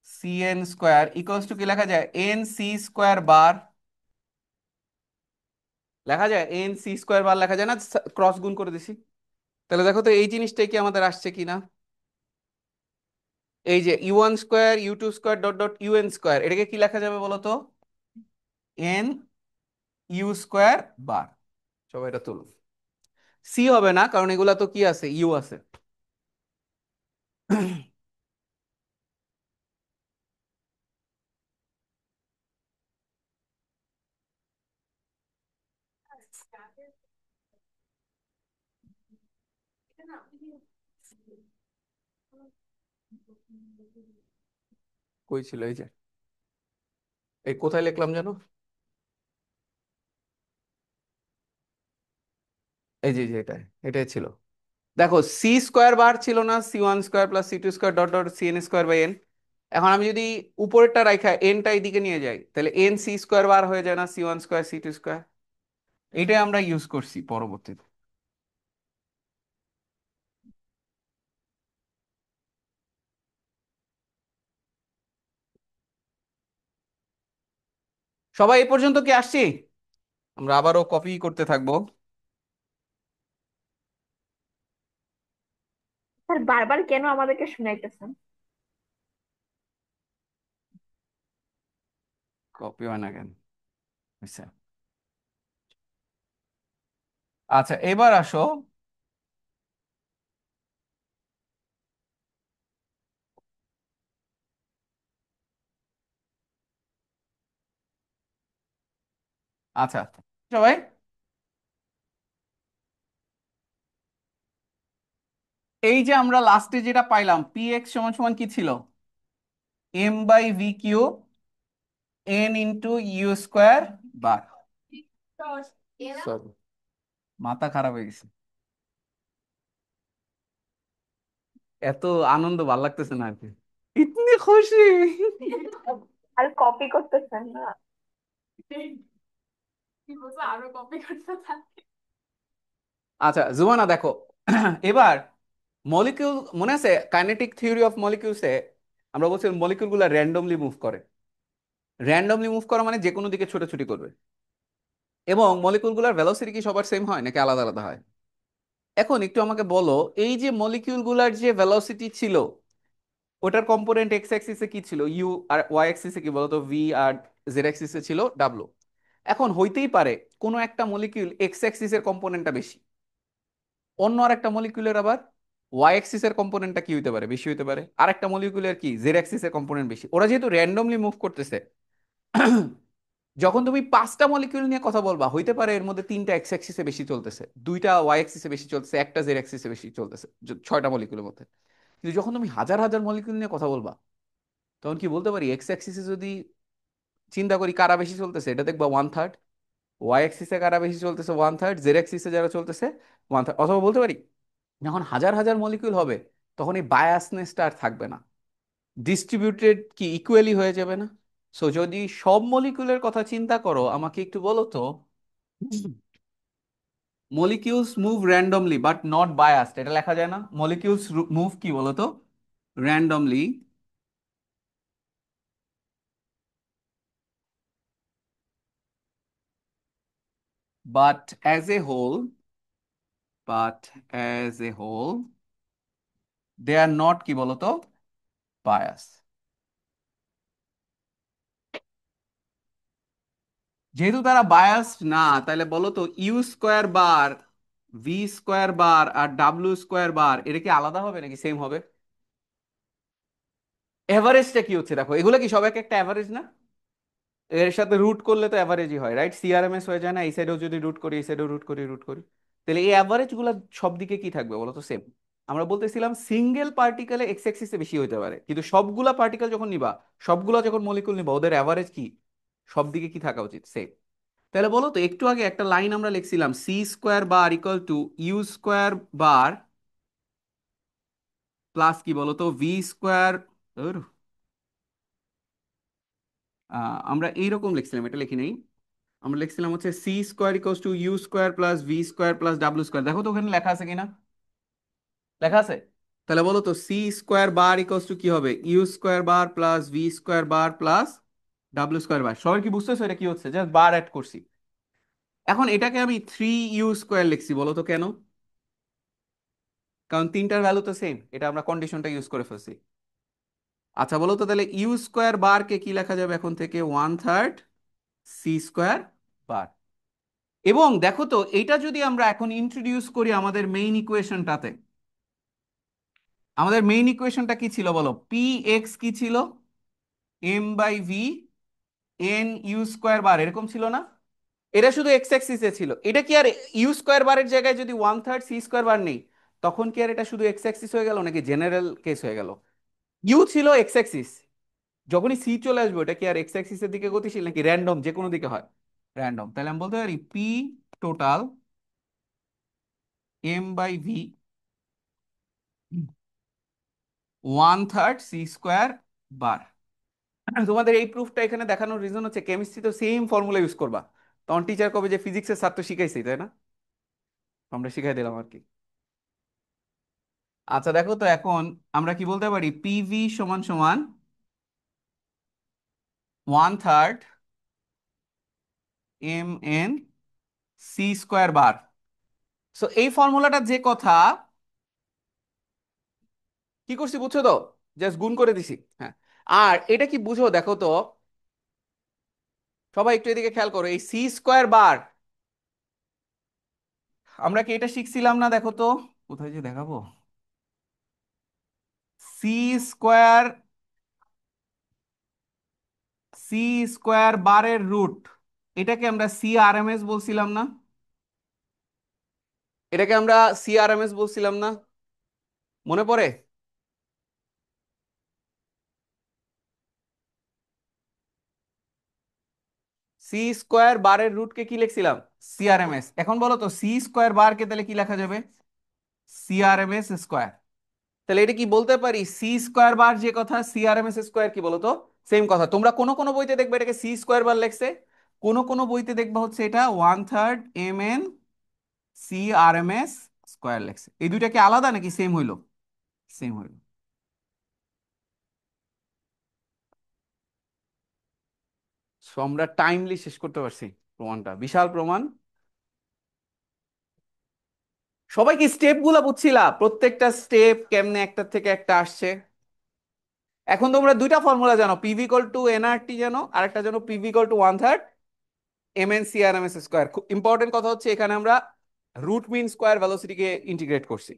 cn² equals to কি লেখা যায়? nc², লেখা যায় nc², লেখা যায় না? ক্রস গুণ করে দিছি। তাহলে দেখো তো এই জিনিসটাই কি আমাদের আসছে কিনা। এই যে u1 square u2 square dot dot un square, এটাকে কি লেখা যাবে বলো তো? N U square bar. সবাই এটা তুলো। সি হবে না, কারণ এগুলা তো কি আছে, ইউ আছে। কই ছিল এই যে, এই কোথায় লিখলাম জানো? এই যে এটাই এটাই ছিল। দেখো সি স্কোয়ার বার ছিল না, c1 square plus c2 square dot dot cn square by N. এখন আমি যদি উপরেরটা রাখা এনটা এইদিকে নিয়ে যাই, তাহলে এন সি স্কোয়ার বার হয়ে যায় না, c1 স্কোয়ার c2 স্কোয়ার। এটাই আমরা ইউজ করছি পরবর্তীতে। সবাই এ পর্যন্ত কি আসছি? আমরা আবারও কপি করতে থাকবো। স্যার বারবার কেন আমাদেরকে শুনাইতেছেন? কপি হয় না কেন? আচ্ছা, আচ্ছা এবার আসো। আচ্ছা সবাই, এই যে আমরা লাস্টে যেটা পাইলাম পি এক্স সমান সমান কি ছিল? M by V Q N into U square bar. Sorry, মাথা খারাপ হয়ে গেছে, এত আনন্দ ভাল লাগতেছে না আর কি, ইতনি খুশি। আর কপি করতেছেন না? আরো কপি করতে থাকে। আচ্ছা জুবানা দেখো, এবার মলিকিউল মনে আছে কাইনেটিক থিওরি অফ মলিকিউলসে আমরা বলছি মলিকিউল গুলা র্যান্ডমলি মুভ করে। র্যান্ডমলি মুভ করা মানে যে কোনো দিকে ছোটাছুটি করবে। এবং মলিকিউল গুলার ভেলোসিটি কি সবার সেম হয় নাকি আলাদা আলাদা হয়? এখন একটু আমাকে বলো, এই যে মলিকিউল গুলার যে ভেলোসিটি ছিল, ওটার কম্পোনেন্ট এক্স অ্যাক্সিসে কি ছিল ইউ, আর ওয়াই অ্যাক্সিসে কি বলতো ভি, আর জেড অ্যাক্সিসে ছিল ডাব্লু। এখন হইতেই পারে কোনো একটা মলিকিউল এক্স অ্যাক্সিসের কম্পোনেন্টটা বেশি, অন্য আর একটা মলিকিউলের আবার ওয়াই অ্যাক্সিসের কম্পোনেন্টটা কি হইতে পারে, বেশি হইতে পারে, আর একটা মলিকিউলের কি জেড অ্যাক্সিসের কম্পোনেন্ট বেশি। ওরা যেহেতু র্যান্ডমলি মুভ করতেছে, যখন তুমি পাঁচটা মলিকিউল নিয়ে কথা বলবা, হইতে পারে এর মধ্যে তিনটা এক্স অ্যাক্সিসে বেশি চলতেছে, দুইটা ওয়াই অ্যাক্সিসে বেশি চলতেছে, একটা জেড অ্যাক্সিসে বেশি চলতেছে, ছয়টা মলিকিউলের মধ্যে। কিন্তু যখন তুমি হাজার হাজার মলিকিউল নিয়ে কথা বলবা, তখন কি বলতে পারি এক্স অ্যাক্সিসে যদি চিন্তা করি কারা বেশি চলতেছে, এটা দেখবা 1/3, ওয়াই অ্যাক্সিসে কারা বেশি চলতেছে 1/3, জেড অ্যাক্সিসে যারা চলতেছে 1/3। অথবা বলতে পারি যখন হাজার হাজার মলিকিউল হবে, তখন এই বায়াসনেসটা আর থাকবে না, ডিস্ট্রিবিউটেড কি ইকুয়ালি হয়ে যাবে না। সো যদি সব মলিকিউলের কথা চিন্তা করো, আমাকে একটু বলো তো, molecules move randomly but not biased, এটা লেখা যায় না? মলিকিউলস মুভ কি বলো তো, randomly but as a whole, but as a whole they are not কি বলতো বায়াস। যেহেতু তারা বায়াসড না, তাহলে বলো তো U square bar, V square bar আর ডাব্লিউ স্কোয়ার বার, এটা কি আলাদা হবে নাকি সেম হবে? এভারেজটা কি হচ্ছে দেখো, এগুলো কি সব এক একটা অ্যাভারেজ না? এর সাথে রুট করলে তো অ্যাভারেজই হয়, রাইট? সিআরএমএস হয়ে যায় না, এই সাইডেও যদি রুট করি এই সাইডেও রুট করি রুট করি, তাহলে এই অ্যাভারেজ গুলো সব দিকে কি থাকবে বলো তো, সেম। আমরা বলতেছিলাম সিঙ্গেল পার্টিকেলে এক্স অ্যাক্সিসে বেশি হতে পারে, কিন্তু সবগুলা পার্টিকেল যখন নিবা, সবগুলা যখন মলিকুল নিবা, ওদের অ্যাভারেজ কি সব দিকে কি থাকা উচিত, সেম। তাহলে বলো তো, একটু আগে একটা লাইন আমরা লিখছিলাম C square bar equal to U square bar plus কি বলতো ভি স্কোয়ার। আমরা এইরকম লিখছিলাম, এটা লিখি নাই। আমরা লিখছিলাম হচ্ছে C square equals to U square plus V square plus W square. দেখো তো ওখানে লেখা আছে কিনা, লেখা আছে? তাহলে বলো তো C square bar equals to কি হবে, U square bar plus V square bar plus W square bar. সবাই কি বুঝতেছো এটা কি হচ্ছে? জাস্ট বার অ্যাড করছি। এখন এটাকে আমি থ্রি ইউ স্কোয়ার লিখছি, বলো তো কেন? কারণ তিনটার ভ্যালু তো সেম, এটা আমরা কন্ডিশনটা ইউজ করে ফেলছি। আচ্ছা বলো তো তাহলে ইউ স্কোয়ার বার কে কি লেখা যাবে এখন থেকে? 1/3 সি স্কোয়ার বার। এবং দেখো তো এটা যদি আমরা এখন ইন্ট্রোডিউস করি আমাদের মেইন ইকুয়েশনটাতে, আমাদের মেইন ইকুয়েশনটা কি ছিল বলো? পি এক্স কি ছিল? M by V N U square bar, এরকম ছিল না? এটা শুধু এক্স অ্যাক্সিসে ছিল। এটা কি আর ইউ স্কোয়ার বারের জায়গায় যদি 1/3 সি স্কোয়ার বার নেই, তখন কি আর এটা শুধু এক্স অ্যাক্সিস হয়ে গেল নাকি জেনারেল কেস হয়ে গেল? ইউ ছিল এক্স অ্যাক্সিস, যখনই সি চলে আসবে ওটা কি আর এক্স অ্যাক্সিসের দিকে গতিশীল নাকি র্যান্ডম যে কোনো দিকে হয়? র্যান্ডম। তাহলে আমি বলতে পারি P total M by V 1/3 C square bar. তোমাদের এই প্রুফটা এখানে দেখানোর রিজন হচ্ছে কেমিস্ট্রি তো সেম ফর্মুলা ইউজ করবা, তখন টিচার কবে যে ফিজিক্সের ছাত্র শিখাইছি, তাই না? আমরা শিখাই দিলাম আর কি। আচ্ছা দেখো তো এখন আমরা কি বলতে পারি? পিভি সমান সমান 1/3 এম এন সি স্কোয়ার বার। সো এই ফর্মুলাটা যে কথা কি করছি বুঝছো তো? জাস্ট গুণ করে দিছি, হ্যাঁ। আর এটা কি বুঝো দেখো তো, সবাই একটু এদিকে খেয়াল করো, এই সি স্কোয়ার বার আমরা কি এটা শিখছিলাম না? দেখো তো কোথায় যে দেখাবো, সি স্কোয়ার, সি স্কোয়ার বারের রুট, এটাকে আমরা সি আর এম এস বলছিলাম না? এটাকে আমরা সি আর এম এস বলছিলাম না? মনে পড়ে? সি স্কোয়ার বারের রুটকে কি লিখছিলাম? সিআরএমএস। এখন বলো তো সি স্কোয়ার বারকে তাহলে কি লেখা যাবে? CRMS square. তাহলে এটা কি বলতে পারি সি স্কোয়ার বার যে কথা, সিআরএমএস স্কোয়ার কি বলো তো? সেম কথা। তোমরা কোন কোন বইতে দেখবে এটাকে সি স্কোয়ার বার লেখছে, কোন কোন বইতে দেখবা হচ্ছে এটা 1/3 এম এন সিআরএমএস স্কোয়ার লেখছে। এই দুইটা কি আলাদা নাকি সেম হইলো? সেম হইলো। সো আমরা টাইমলি শেষ করতে পারছি প্রমাণটা, বিশাল প্রমাণ। সবাই কি স্টেপ গুলা বুঝছিলা? প্রত্যেকটা স্টেপ কেমনে একটার থেকে একটা আসছে। এখন তোমরা দুইটা ফর্মুলা জানো, পিভি ইকুয়াল টু এনআরটি জানো, আর একটা জানো PV equal to 1/3 MN CRMS square. খুব ইম্পর্টেন্ট কথা হচ্ছে এখানে আমরা রুট মিন স্কোয়ার ভেলোসিটিকে ইন্টিগ্রেট করছি।